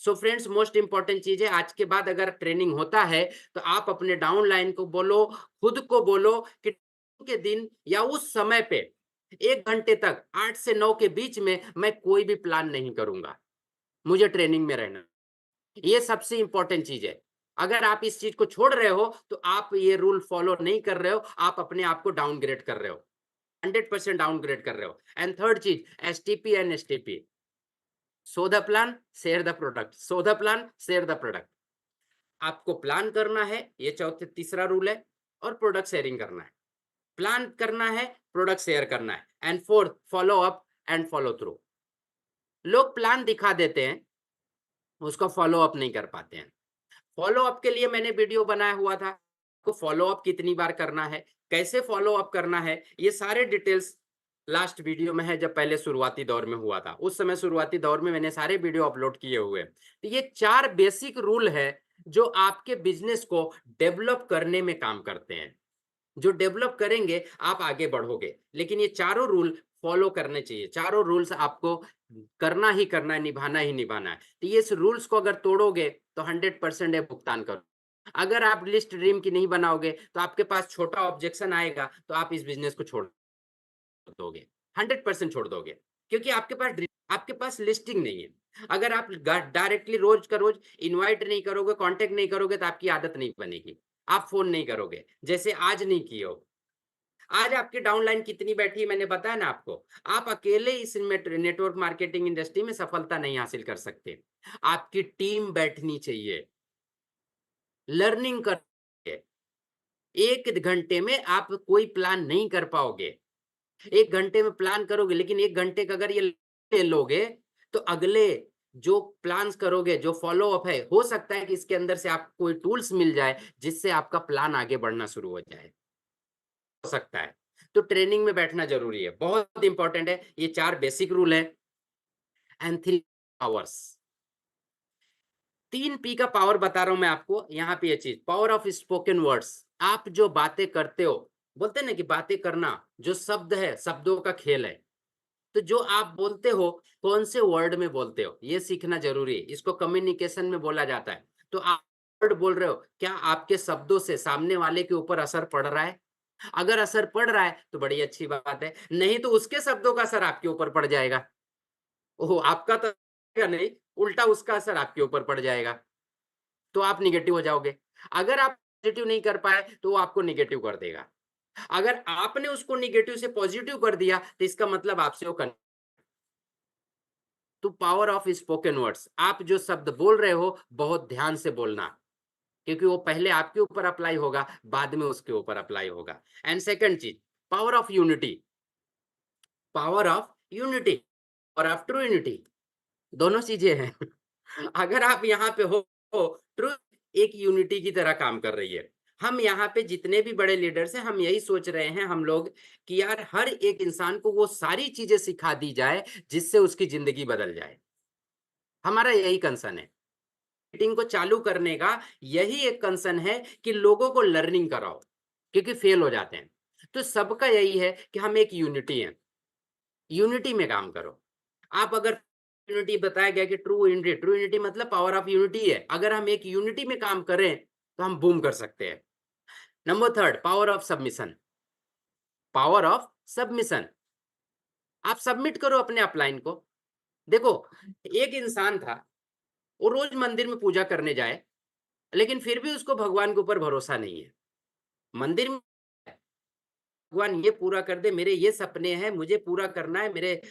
सो फ्रेंड्स, मोस्ट इंपॉर्टेंट चीज है, आज के बाद अगर ट्रेनिंग होता है तो आप अपने डाउन लाइन को बोलो, खुद को बोलो कि के दिन या उस समय पे 1 घंटे तक 8 से 9 के बीच में मैं कोई भी प्लान नहीं करूंगा, मुझे ट्रेनिंग में रहना। ये सबसे इंपॉर्टेंट चीज है। अगर आप इस चीज को छोड़ रहे हो तो आप ये रूल फॉलो नहीं कर रहे हो, आप अपने आप को डाउनग्रेड कर रहे हो, 100% डाउनग्रेड कर रहे हो। एंड थर्ड चीज, STP and STP, so the plan share the product, so the plan share the product. आपको प्लान करना है, ये चौथे तीसरा रूल है, और प्रोडक्ट शेयरिंग करना है। प्लान करना है, प्रोडक्ट शेयर करना है, and fourth, follow up and follow through. लोग प्लान दिखा देते हैं, उसको फॉलो अप नहीं कर पाते हैं। फॉलो अप के लिए मैंने वीडियो बनाया हुआ था, को फॉलो अप कितनी बार करना है, कैसे फॉलो अप करना है, ये सारे डिटेल्स लास्ट वीडियो में है। जब पहले शुरुआती दौर में हुआ था उस समय शुरुआती दौर में मैंने सारे वीडियो अपलोड किए हुए हैं। तो ये 4 बेसिक रूल है जो आपके बिजनेस को डेवलप करने में काम करते हैं। जो डेवलप करेंगे आप आगे बढ़ोगे, लेकिन ये चारों रूल फॉलो करने चाहिए। चारों रूल्स आपको करना ही करना है, निभाना ही निभाना है। तो ये रूल्स को अगर तोड़ोगे तो 100% है भुगतान करो। अगर आप लिस्ट ड्रीम की नहीं बनाओगे तो आपके पास छोटा ऑब्जेक्शन आएगा तो आप इस बिजनेस को छोड़ दोगे, 100% छोड़ दोगे। क्योंकि आपके पास लिस्टिंग नहीं है। अगर आप डायरेक्टली रोज का रोज इनवाइट नहीं करोगे, कांटेक्ट नहीं करोगे तो आपकी आदत नहीं बनेगी। आप फोन नहीं करोगे, जैसे आज नहीं किए हो। आज आपकी डाउनलाइन कितनी बैठी है मैंने बताया ना आपको। आप अकेले इस नेटवर्क मार्केटिंग इंडस्ट्री में सफलता नहीं हासिल कर सकते, आपकी टीम बैठनी चाहिए, लर्निंग कर। 1 घंटे में आप कोई प्लान नहीं कर पाओगे। 1 घंटे में प्लान करोगे, लेकिन 1 घंटे का अगर ये ले लोगे तो अगले जो प्लान्स करोगे, जो फॉलो अप है, हो सकता है कि इसके अंदर से आपको कोई टूल्स मिल जाए जिससे आपका प्लान आगे बढ़ना शुरू हो जाए, हो सकता है। तो ट्रेनिंग में बैठना जरूरी है, बहुत इंपॉर्टेंट है। ये 4 बेसिक रूल है। एंड 3 पावर्स, 3 P का पावर बता रहा हूं मैं आपको यहाँ पे। ये चीज, पावर ऑफ स्पोकन वर्ड्स। आप जो बातें करते हो, बोलते हैं ना कि बातें करना जो शब्द है, शब्दों का खेल है। तो जो आप बोलते हो, कौन से वर्ड में बोलते हो, ये सीखना जरूरी है। इसको कम्युनिकेशन में बोला जाता है। तो आप वर्ड बोल रहे हो, क्या आपके शब्दों से सामने वाले के ऊपर असर पड़ रहा है? अगर असर पड़ रहा है तो बड़ी अच्छी बात है, नहीं तो उसके शब्दों का असर आपके ऊपर पड़ जाएगा। ओह! आपका तो नहीं, उल्टा उसका असर आपके ऊपर पड़ जाएगा, तो आप नेगेटिव हो जाओगे। अगर आप पॉजिटिव नहीं कर पाए, तो वो आपको नेगेटिव कर देगा। अगर आपने उसको नेगेटिव से पॉजिटिव कर दिया, तो इसका मतलब आपसे वो कन तो पावर ऑफ स्पोकन वर्ड्स, आप जो शब्द बोल रहे हो, बहुत ध्यान से बोलना, क्योंकि वो पहले आपके ऊपर अप्लाई होगा, बाद में उसके ऊपर अप्लाई होगा। And second cheese, power of unity, power of unity और ऑफ ट्रू यूनिटी, दोनों चीज़ें हैं। अगर आप यहाँ पे हो, ट्रुथ एक यूनिटी की तरह काम कर रही है। हम यहाँ पे जितने भी बड़े लीडर्स हैं, हम यही सोच रहे हैं हम लोग कि यार हर एक इंसान को वो सारी चीज़ें सिखा दी जाए, जिससे उसकी ज़िंदगी बदल जाए। हमारा यही कंसर्न है। मीटिंग को चालू करने का यही एक कंसर्न है कि लोगों को लर्निंग कराओ, क्योंकि फेल हो जाते हैं। तो सबका यही है कि हम एक यूनिटी हैं, यूनिटी में काम करो। आप अगर यूनिटी बताया गया कि ट्रू यूनिटी मतलब पावर ऑफ यूनिटी है। अगर हम एक यूनिटी में काम करें, तो हम बूम कर सकते हैं। Number third, power of submission, power of submission, आप सबमिट करो अपने अपलाइन को। देखो, एक इंसान था, वो रोज मंदिर में पूजा करने जाए, लेकिन फिर भी उसको भगवान के ऊपर भरोसा नहीं है। मंदिर में भगवान ये पूरा कर दे, मेरे ये सपने हैं, मुझे पूरा करना है, मेरे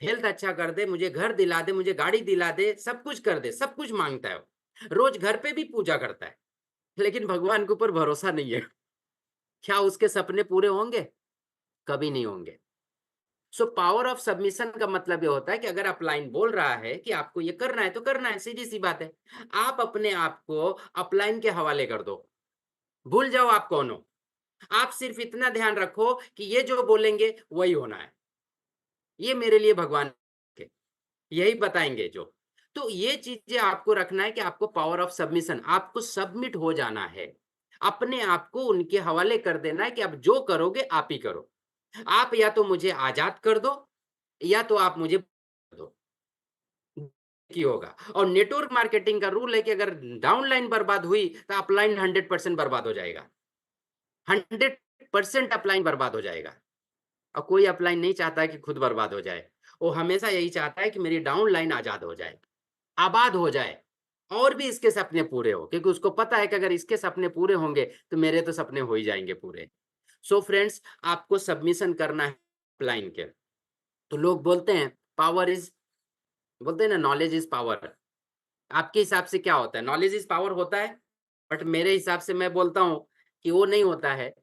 हेल्थ अच्छा कर दे, मुझे घर दिला दे, मुझे गाड़ी दिला दे, सब कुछ कर दे, सब कुछ मांगता है वो। रोज घर पे भी पूजा करता है, लेकिन भगवान के ऊपर भरोसा नहीं है। क्या उसके सपने पूरे होंगे? कभी नहीं होंगे। सो पावर ऑफ सबमिशन का मतलब ये होता है कि अगर अपलाइन बोल रहा है कि आपको ये करना है, तो करना है, सीधी सी बात है। आप अपने आप को अपलाइन के हवाले कर दो, भूल जाओ आप कौन हो। आप सिर्फ इतना ध्यान रखो कि ये जो बोलेंगे वही होना है, ये मेरे लिए भगवान के यही बताएंगे जो। तो ये चीजें आपको रखना है कि आपको पावर ऑफ सबमिशन, आपको सबमिट हो जाना है, अपने आप को उनके हवाले कर देना है कि अब जो करोगे आप ही करो। आप या तो मुझे आजाद कर दो, या तो आप मुझे दो, की होगा। और नेटवर्क मार्केटिंग का रूल है कि अगर डाउनलाइन बर्बाद हुई, तो अपलाइन 100% बर्बाद हो जाएगा, 100% अपलाइन बर्बाद हो जाएगा। और कोई अपलाइन नहीं चाहता है कि खुद बर्बाद हो जाए, वो हमेशा यही चाहता है कि मेरी डाउन लाइन आजाद हो जाए, आबाद हो जाए, और भी इसके सपने पूरे हो, क्योंकि उसको पता है कि अगर इसके सपने पूरे होंगे, तो मेरे तो सपने हो ही जाएंगे पूरे। सो फ्रेंड्स, आपको सबमिशन करना है अपलाइन के। तो लोग बोलते हैं पावर इज, बोलते हैं ना नॉलेज इज पावर। आपके हिसाब से क्या होता है? नॉलेज इज पावर होता है, बट मेरे हिसाब से मैं बोलता हूं कि वो नहीं होता है।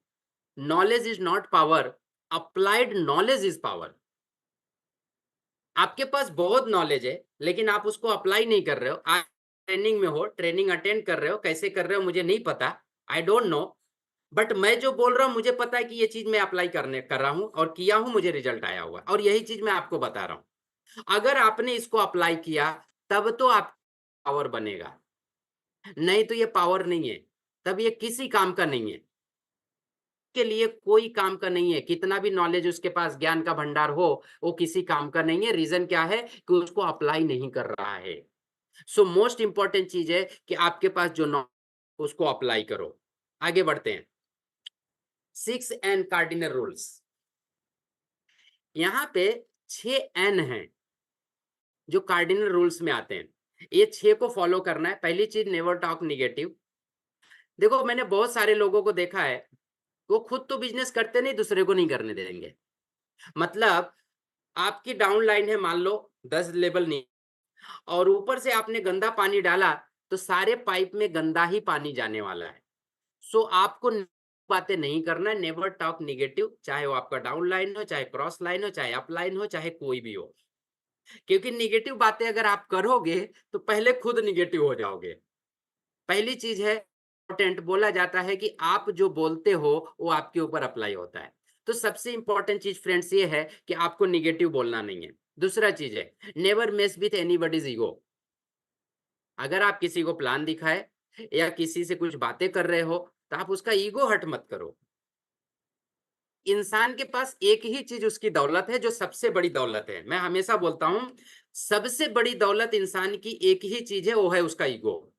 Knowledge is not power, applied knowledge is power. आपके पास बहुत नॉलेज है, लेकिन आप उसको अप्लाई नहीं कर रहे हो। आप ट्रेनिंग में हो, ट्रेनिंग अटेंड कर रहे हो, कैसे कर रहे हो मुझे नहीं पता, आई डोंट नो। बट मैं जो बोल रहा हूँ मुझे पता है कि ये चीज मैं अप्लाई करने कर रहा हूँ और किया हूँ, मुझे रिजल्ट आया हुआ, और यही चीज मैं आपको बता रहा हूँ। अगर आपने इसको अप्लाई किया, तब तो आप पावर बनेगा, नहीं तो ये पावर नहीं है, तब ये किसी काम का नहीं है, के लिए कोई काम का नहीं है। कितना भी नॉलेज उसके पास, ज्ञान का भंडार हो, वो किसी काम का नहीं है। रीजन क्या है? कि उसको अप्लाई नहीं कर रहा है। सो मोस्ट इंपॉर्टेंट चीज है कि आपके पास जो नॉलेज, उसको अप्लाई करो। आगे बढ़ते हैं। 6 N कार्डिनल रूल्स, यहाँ पे 6 N है जो कार्डिनल रूल्स में आते हैं। ये 6 को फॉलो करना है। पहली चीज, नेवर टॉक निगेटिव। देखो, मैंने बहुत सारे लोगों को देखा है, वो खुद तो बिजनेस करते नहीं, दूसरे को नहीं करने देंगे। मतलब आपकी डाउन लाइन है, मान लो 10 लेवल नहीं, और ऊपर से आपने गंदा पानी डाला, तो सारे पाइप में गंदा ही पानी जाने वाला है। सो आपको बातें नहीं करना है। नेवर टॉक निगेटिव, चाहे वो आपका डाउन लाइन हो, चाहे क्रॉस लाइन हो, चाहे अप लाइन हो, चाहे कोई भी हो। क्योंकि निगेटिव बातें अगर आप करोगे, तो पहले खुद निगेटिव हो जाओगे। पहली चीज है, इंपॉर्टेंट, बोला जाता है कि आप जो बोलते हो वो आपके ऊपर अप्लाई होता है। तो सबसे इंपॉर्टेंट चीज फ्रेंड्स ये है कि आपको निगेटिव बोलना नहीं है। दूसरा चीज है, never mess with anybody's ego. अगर आप किसी को प्लान दिखाए या किसी से कुछ बातें कर रहे हो, तो आप उसका ईगो हर्ट मत करो। इंसान के पास एक ही चीज उसकी दौलत है जो सबसे बड़ी दौलत है। मैं हमेशा बोलता हूं सबसे बड़ी दौलत इंसान की एक ही चीज है, वो है उसका ईगो।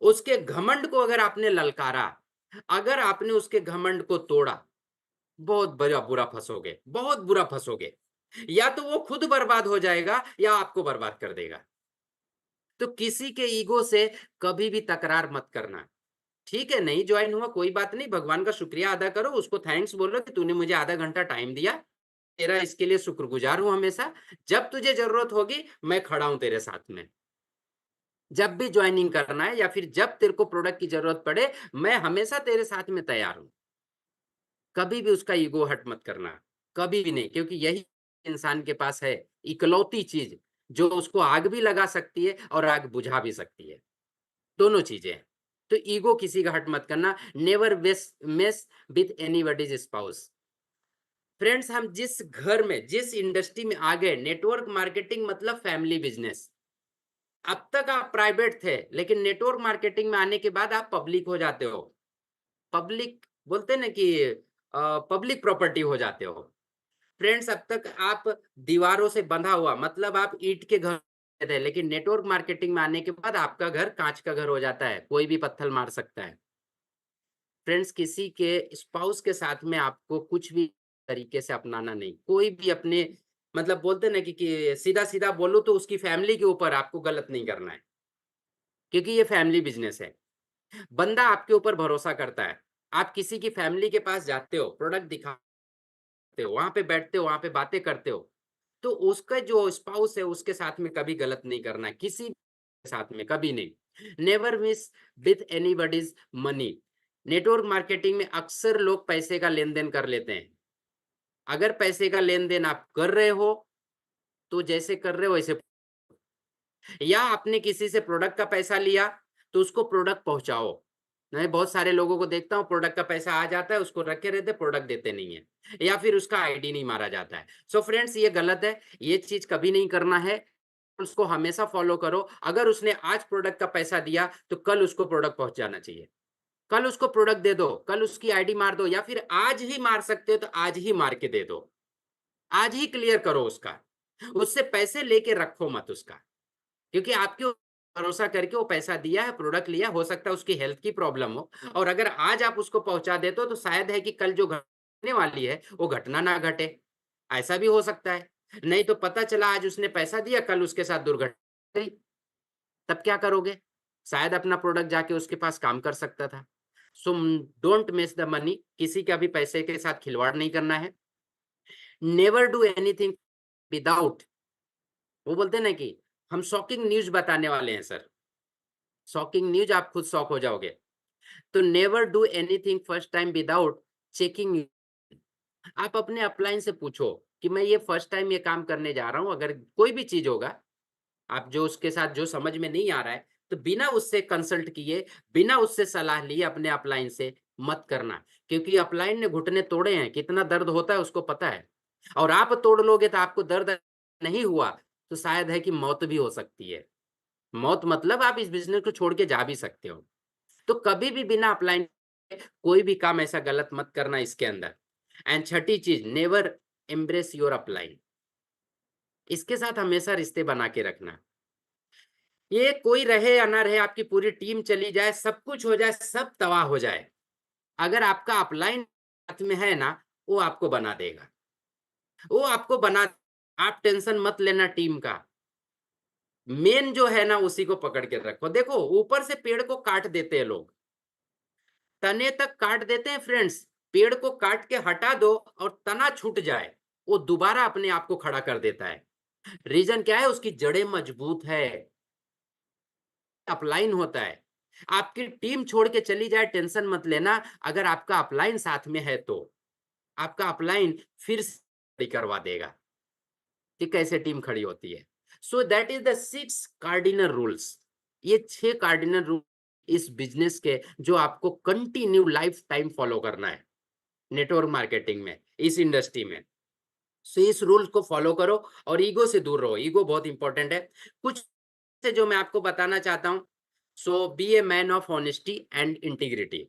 उसके घमंड को अगर आपने ललकारा, अगर आपने उसके घमंड को तोड़ा, बहुत बुरा बुरा फंसोगे, बहुत बुरा फंसोगे। या तो वो खुद बर्बाद हो जाएगा या आपको बर्बाद कर देगा। तो किसी के ईगो से कभी भी तकरार मत करना। ठीक है, नहीं ज्वाइन हुआ कोई बात नहीं, भगवान का शुक्रिया अदा करो, उसको थैंक्स बोलो कि तूने मुझे आधा घंटा टाइम दिया, तेरा इसके लिए शुक्रगुजार हूं हमेशा। जब तुझे जरूरत होगी मैं खड़ा हूं तेरे साथ में। जब भी ज्वाइनिंग करना है या फिर जब तेरे को प्रोडक्ट की जरूरत पड़े, मैं हमेशा तेरे साथ में तैयार हूं। कभी भी उसका ईगो हर्ट मत करना, कभी भी नहीं, क्योंकि यही इंसान के पास है इकलौती चीज जो उसको आग भी लगा सकती है और आग बुझा भी सकती है, दोनों चीजें हैं। तो ईगो किसी का हर्ट मत करना। Never mess with anybody's spouse. Friends, हम जिस घर में जिस इंडस्ट्री में आ गए, नेटवर्क मार्केटिंग मतलब फैमिली बिजनेस। अब तक आप प्राइवेट थे, लेकिन नेटवर्क मार्केटिंग में आने के बाद आप पब्लिक हो जाते हो। पब्लिक बोलते हैं ना कि पब्लिक प्रॉपर्टी हो जाते हो। फ्रेंड्स, अब तक आप दीवारों से बंधा हुआ मतलब आप ईंट के घर में थे, लेकिन नेटवर्क मार्केटिंग में आने के बाद आपका घर कांच का घर हो जाता है, कोई भी पत्थर मार सकता है। फ्रेंड्स, किसी के स्पाउस के साथ में आपको कुछ भी तरीके से अपनाना नहीं, कोई भी अपने मतलब बोलते हैं ना कि सीधा सीधा बोलो तो उसकी फैमिली के ऊपर आपको गलत नहीं करना है, क्योंकि ये फैमिली बिजनेस है। बंदा आपके ऊपर भरोसा करता है, आप किसी की फैमिली के पास जाते हो, प्रोडक्ट दिखाते हो, वहां पे बैठते हो, वहां पे बातें करते हो, तो उसका जो स्पाउस है उसके साथ में कभी गलत नहीं करना है, किसी के साथ में कभी नहीं। Never miss with anybody's money. Network marketing में अक्सर लोग पैसे का लेन देन कर लेते हैं। अगर पैसे का लेन देन आप कर रहे हो तो जैसे कर रहे हो वैसे, या आपने किसी से प्रोडक्ट का पैसा लिया तो उसको प्रोडक्ट पहुंचाओ। मैं बहुत सारे लोगों को देखता हूँ, प्रोडक्ट का पैसा आ जाता है, उसको रखे रहते, प्रोडक्ट देते नहीं है, या फिर उसका आईडी नहीं मारा जाता है। सो फ्रेंड्स, ये गलत है, ये चीज कभी नहीं करना है। उसको हमेशा फॉलो करो। अगर उसने आज प्रोडक्ट का पैसा दिया तो कल उसको प्रोडक्ट पहुंचाना चाहिए, कल उसको प्रोडक्ट दे दो, कल उसकी आईडी मार दो, या फिर आज ही मार सकते हो तो आज ही मार के दे दो, आज ही क्लियर करो उसका। उससे पैसे लेके रखो मत उसका, क्योंकि आपके भरोसा करके वो पैसा दिया है, प्रोडक्ट लिया, हो सकता है उसकी हेल्थ की प्रॉब्लम हो, और अगर आज आप उसको पहुंचा देते हो तो शायद है कि कल जो घटने वाली है वो घटना ना घटे। ऐसा भी हो सकता है। नहीं तो पता चला आज उसने पैसा दिया, कल उसके साथ दुर्घटना हुई, तब क्या करोगे? शायद अपना प्रोडक्ट जाके उसके पास काम कर सकता था। So don't miss the money, किसी का भी पैसे के साथ खिलवाड़ नहीं करना है। नेवर डू एनीथिंग विदाउट, वो बोलते हैं ना कि हम शॉकिंग न्यूज बताने वाले हैं सर, शॉकिंग न्यूज, आप खुद शॉक हो जाओगे। तो never do anything first time without checking. आप अपने अपलाइन से पूछो कि मैं ये फर्स्ट टाइम ये काम करने जा रहा हूं, अगर कोई भी चीज होगा, आप जो उसके साथ जो समझ में नहीं आ रहा है तो बिना उससे कंसल्ट किए, बिना उससे सलाह लिए अपने अपलाइन से मत करना, क्योंकि अपलाइन ने घुटने तोड़े हैं, कितना दर्द होता है उसको पता है। और आप तोड़ लोगे तो आपको दर्द नहीं हुआ तो शायद है कि मौत भी हो सकती है। मौत मतलब आप इस बिजनेस को छोड़ के जा भी सकते हो। तो कभी भी बिना अपलाइन कोई भी काम ऐसा गलत मत करना इसके अंदर। एंड छठी चीज, नेवर एम्ब्रेस योर अपलाइन। इसके साथ हमेशा रिश्ते बना के रखना। ये कोई रहे या ना रहे, आपकी पूरी टीम चली जाए, सब कुछ हो जाए, सब तबाह हो जाए, अगर आपका अपलाइन साथ में है ना, वो आपको बना देगा, वो आपको बना। आप टेंशन मत लेना टीम का, मेन जो है ना उसी को पकड़ के रखो। देखो, ऊपर से पेड़ को काट देते हैं लोग, तने तक काट देते हैं फ्रेंड्स। पेड़ को काट के हटा दो और तना छूट जाए, वो दोबारा अपने आप को खड़ा कर देता है। रीजन क्या है? उसकी जड़ें मजबूत है, अपलाइन होता है। आपकी टीम छोड़ के चली जाए, टेंशन मत लेना, अगर आपका अपलाइन साथ में है तो आपका अपलाइन फिर से खड़ी करवा देगा कि कैसे टीम खड़ी होती है। So that is the 6 cardinal rules. ये 6 कार्डिनल रूल इस बिजनेस के, जो आपको कंटिन्यू लाइफ टाइम फॉलो करना है नेटवर्क मार्केटिंग में, इस इंडस्ट्री में। सो इस रूल को फॉलो करो और ईगो से दूर रहो, ईगो बहुत इंपॉर्टेंट है। कुछ से जो मैं आपको बताना चाहता हूं, so be a man of honesty and integrity.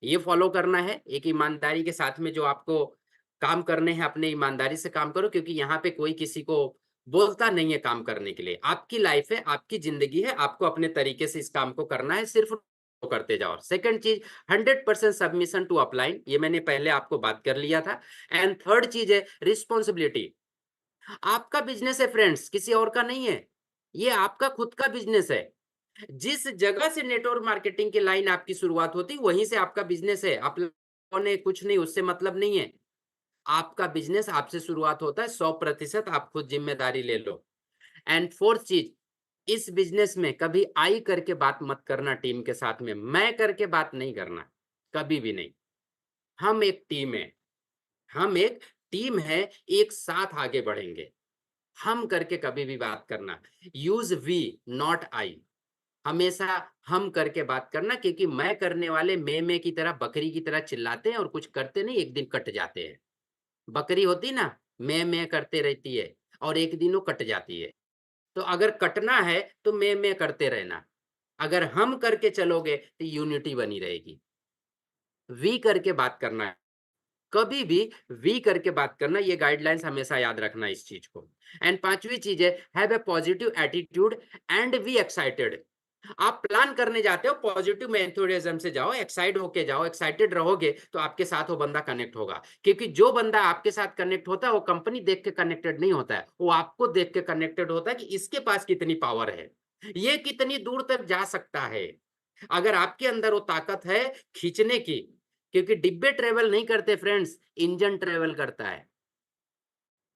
ये फॉलो करना है, एक ईमानदारी के साथ में जो आपको काम करने हैं अपने ईमानदारी से काम करो, क्योंकि यहाँ पे कोई किसी को बोलता नहीं है काम करने के लिए। आपकी लाइफ है, आपकी जिंदगी है, आपको अपने तरीके से इस काम को करना है, सिर्फ करते जाओ। सेकंड चीज, 100% सबमिशन टू अपलाइन, ये मैंने पहले आपको बात कर लिया था। एंड थर्ड चीज है रिस्पॉन्सिबिलिटी। आपका बिजनेस है फ्रेंड्स, किसी और का नहीं है, ये आपका खुद का बिजनेस है। जिस जगह से नेटवर्क मार्केटिंग की लाइन आपकी शुरुआत होती वहीं से आपका बिजनेस है। आप लोगों ने कुछ नहीं, उससे मतलब नहीं है। आपका बिजनेस आपसे शुरुआत होता है, 100% आप खुद जिम्मेदारी ले लो। एंड फोर्थ चीज, इस बिजनेस में कभी आई करके बात मत करना, टीम के साथ में मैं करके बात नहीं करना, कभी भी नहीं। हम एक टीम है, हम एक टीम है, एक साथ आगे बढ़ेंगे। हम करके कभी भी बात करना, यूज वी नॉट आई, हमेशा हम करके बात करना, क्योंकि मैं करने वाले मैं की तरह बकरी की तरह चिल्लाते हैं और कुछ करते नहीं, एक दिन कट जाते हैं। बकरी होती ना, मैं करते रहती है और एक दिन वो कट जाती है। तो अगर कटना है तो मैं करते रहना। अगर हम करके चलोगे तो यूनिटी बनी रहेगी। वी करके बात करना है, कभी भी वी करके बात करना, ये गाइडलाइंस हमेशा याद रखना इस चीज को। एंड पांचवी चीज है have a positive attitude and be excited. आप प्लान करने जाते हो, पॉजिटिव में एंथुसियाज्म से जाओ, एक्साइट होके जाओ। एक्साइटेड रहोगे तो आपके साथ वो बंदा कनेक्ट होगा, क्योंकि जो बंदा आपके साथ कनेक्ट होता है वो कंपनी देख के कनेक्टेड नहीं होता है, वो आपको देख के कनेक्टेड होता है कि इसके पास कितनी पावर है, ये कितनी दूर तक जा सकता है। अगर आपके अंदर वो ताकत है खींचने की, क्योंकि डिब्बे ट्रेवल नहीं करते फ्रेंड्स, इंजन ट्रेवल करता है।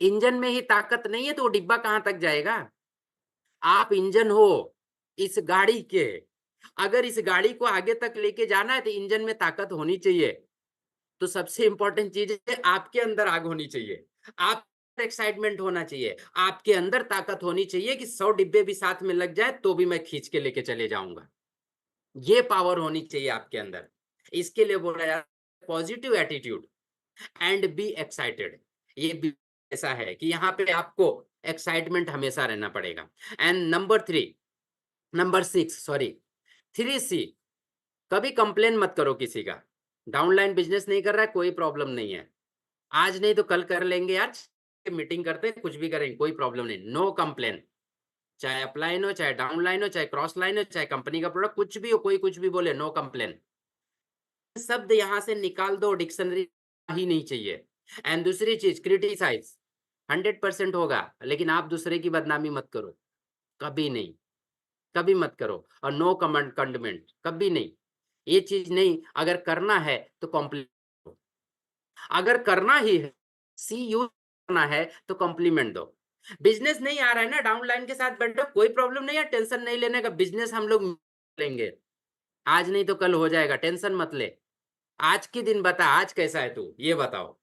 इंजन में ही ताकत नहीं है तो वो डिब्बा कहां तक जाएगा। आप इंजन हो इस गाड़ी के, अगर इस गाड़ी को आगे तक लेके जाना है तो इंजन में ताकत होनी चाहिए। तो सबसे इंपॉर्टेंट चीज है आपके अंदर आग होनी चाहिए, आप एक्साइटमेंट होना चाहिए, आपके अंदर ताकत होनी चाहिए कि 100 डिब्बे भी साथ में लग जाए तो भी मैं खींच के लेके चले जाऊंगा। ये पावर होनी चाहिए आपके अंदर। इसके लिए बोला जाता है positive attitude and be excited. ये भी ऐसा है कि यहाँ पे आपको एक्साइटमेंट हमेशा रहना पड़ेगा। एंड नंबर 6 सॉरी, 3C, कभी कंप्लेन मत करो किसी का। डाउनलाइन बिजनेस नहीं कर रहा है, कोई प्रॉब्लम नहीं है, आज नहीं तो कल कर लेंगे, आज मीटिंग करते हैं, कुछ भी करेंगे, कोई प्रॉब्लम नहीं। नो कंप्लेन, चाहे अपलाइन हो, चाहे डाउनलाइन हो, चाहे क्रॉस लाइन हो, चाहे कंपनी का प्रोडक्ट कुछ भी हो, कोई कुछ भी बोले, नो कंप्लेन। शब्द यहां से निकाल दो, डिक्शनरी ही नहीं चाहिए। एंड दूसरी चीज, क्रिटिसाइज 100% होगा, लेकिन आप दूसरे की बदनामी मत करो, कभी नहीं, कभी मत करो। और नो कमेंट कंडमेंट, कभी नहीं, ये चीज नहीं। अगर करना है तो कॉम्प्लीमेंट, अगर करना ही है, सी यूज करना है तो कॉम्प्लीमेंट दो। बिजनेस नहीं आ रहा है ना, डाउनलाइन के साथ बैठो, कोई प्रॉब्लम नहीं है, टेंशन नहीं लेने का, बिजनेस हम लोग लेंगे, आज नहीं तो कल हो जाएगा, टेंशन मत ले। आज के दिन बता, आज कैसा है तू, ये बताओ,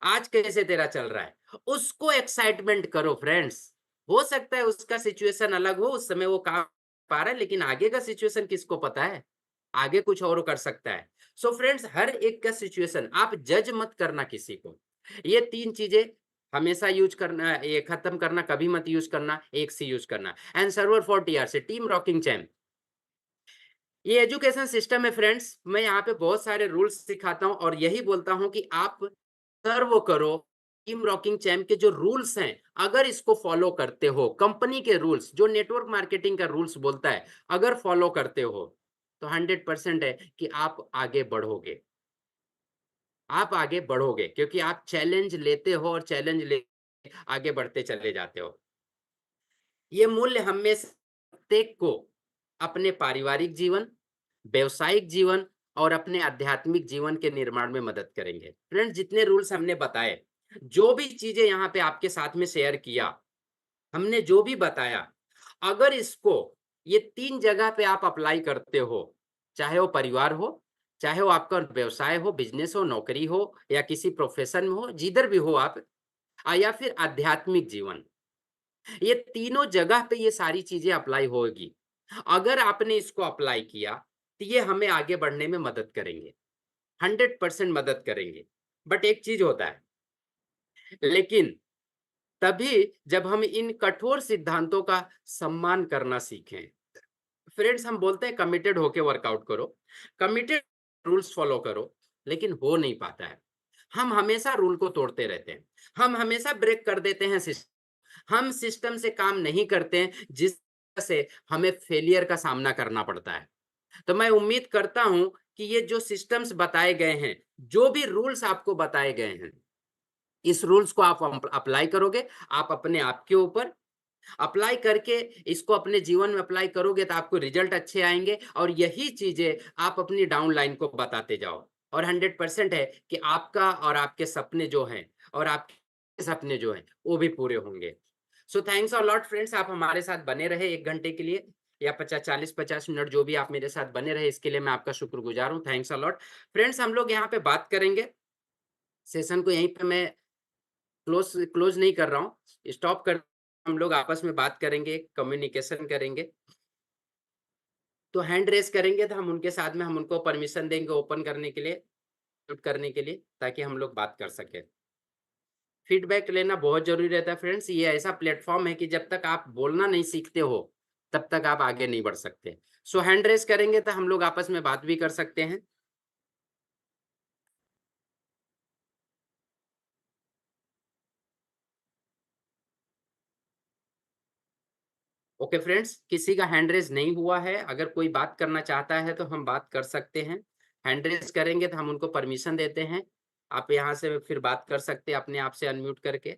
आज कैसे तेरा चल रहा है, उसको एक्साइटमेंट करो फ्रेंड्स। हो सकता है उसका सिचुएशन अलग हो, उस समय वो काम पा रहा है, लेकिन आगे का सिचुएशन किसको पता है, आगे कुछ और कर सकता है। सो फ्रेंड्स, हर एक का सिचुएशन, आप जज मत करना किसी को। ये 3 चीजें हमेशा यूज करना, ये खत्म करना, कभी मत यूज करना, एक सी यूज करना। एंड सर्वर फॉर टीआर से टीम रॉकिंग चैम्प, ये एजुकेशन सिस्टम है फ्रेंड्स। मैं यहाँ पे बहुत सारे रूल्स सिखाता हूँ और यही बोलता हूँ कि आप सर्व करो। टीम रॉकिंग चैम्प के जो रूल्स हैं, अगर इसको फॉलो करते हो, कंपनी के रूल्स जो नेटवर्क मार्केटिंग का रूल्स बोलता है, अगर फॉलो करते हो तो 100% है कि आप आगे बढ़ोगे। आप आगे बढ़ोगे क्योंकि आप चैलेंज लेते हो और चैलेंज ले आगे बढ़ते चले जाते हो। ये मूल्य हमेशा प्रत्येक को अपने पारिवारिक जीवन, व्यवसायिक जीवन और अपने आध्यात्मिक जीवन के निर्माण में मदद करेंगे। फ्रेंड्स, जितने रूल्स हमने बताए, जो भी चीजें यहाँ पे आपके साथ में शेयर किया, हमने जो भी बताया, अगर इसको ये 3 जगह पे आप अप्लाई करते हो, चाहे वो परिवार हो, चाहे वो आपका व्यवसाय हो, बिजनेस हो, नौकरी हो, या किसी प्रोफेशन में हो, जिधर भी हो आप, या फिर आध्यात्मिक जीवन, ये तीनों जगह पे ये सारी चीजें अप्लाई होगी। अगर आपने इसको अप्लाई किया तो ये हमें आगे बढ़ने में मदद करेंगे, 100% मदद करेंगे। बट एक चीज होता है, लेकिन तभी जब हम इन कठोर सिद्धांतों का सम्मान करना सीखें। फ्रेंड्स, हम बोलते हैं कमिटेड होके वर्कआउट करो, कमिटेड रूल्स फॉलो करो, लेकिन हो नहीं पाता है। हम हमेशा रूल को तोड़ते रहते हैं, हम हमेशा ब्रेक कर देते हैं सिस्टम, हम सिस्टम से काम नहीं करते हैं, जिस वजह से हमें फेलियर का सामना करना पड़ता है। तो मैं उम्मीद करता हूं कि ये जो सिस्टम्स बताए गए हैं, जो भी रूल्स आपको बताए गए हैं, इस रूल्स को आप अप्लाई करोगे, आप अपने आप के ऊपर अप्लाई करके इसको अपने जीवन में अप्लाई करोगे तो आपको रिजल्ट अच्छे आएंगे, और यही चीजें आप अपनी डाउनलाइन को बताते जाओ, और 100% है कि आपका और आपके सपने जो हैं, और आपके सपने जो हैं वो भी पूरे होंगे। So thanks a lot friends, आप हमारे साथ बने रहे 1 घंटे के लिए, या 40-50 मिनट जो भी आप मेरे साथ बने रहे, इसके लिए मैं आपका शुक्रगुजार हूँ। Thanks a lot friends. हम लोग यहाँ पे बात करेंगे, सेशन को यहीं पे मैं क्लोज क्लोज नहीं कर रहा हूँ, स्टॉप कर, हम लोग आपस में बात करेंगे, कम्युनिकेशन करेंगे। तो हैंड रेस करेंगे तो हम उनके साथ में हम उनको परमिशन देंगे ओपन करने के लिए, म्यूट करने के लिए, ताकि हम लोग बात कर सकें। फीडबैक लेना बहुत जरूरी रहता है फ्रेंड्स, ये ऐसा प्लेटफॉर्म है कि जब तक आप बोलना नहीं सीखते हो तब तक आप आगे नहीं बढ़ सकते। सो हैंड रेस करेंगे तो हम लोग आपस में बात भी कर सकते हैं। ओके फ्रेंड्स, किसी का हैंड रेज नहीं हुआ है, अगर कोई बात करना चाहता है तो हम बात कर सकते हैं। हैंड रेज करेंगे तो हम उनको परमिशन देते हैं, आप यहाँ से फिर बात कर सकते हैं अपने आप से अनम्यूट करके।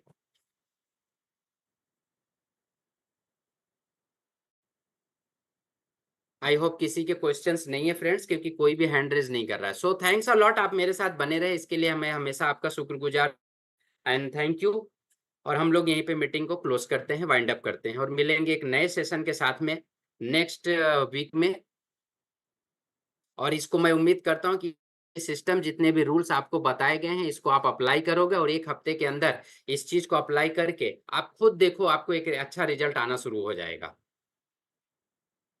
आई होप किसी के क्वेश्चंस नहीं है फ्रेंड्स, क्योंकि कोई भी हैंड रेज नहीं कर रहा है। सो थैंक्स अ लॉट, आप मेरे साथ बने रहे, इसके लिए मैं हमेशा आपका शुक्रगुजार, एंड थैंक यू। और हम लोग यहीं पे मीटिंग को क्लोज करते हैं, वाइंड अप करते हैं, और मिलेंगे एक नए सेशन के साथ में नेक्स्ट वीक में। और इसको मैं उम्मीद करता हूँ कि सिस्टम जितने भी रूल्स आपको बताए गए हैं इसको आप अप्लाई करोगे, और 1 हफ्ते के अंदर इस चीज को अप्लाई करके आप खुद देखो, आपको एक अच्छा रिजल्ट आना शुरू हो जाएगा।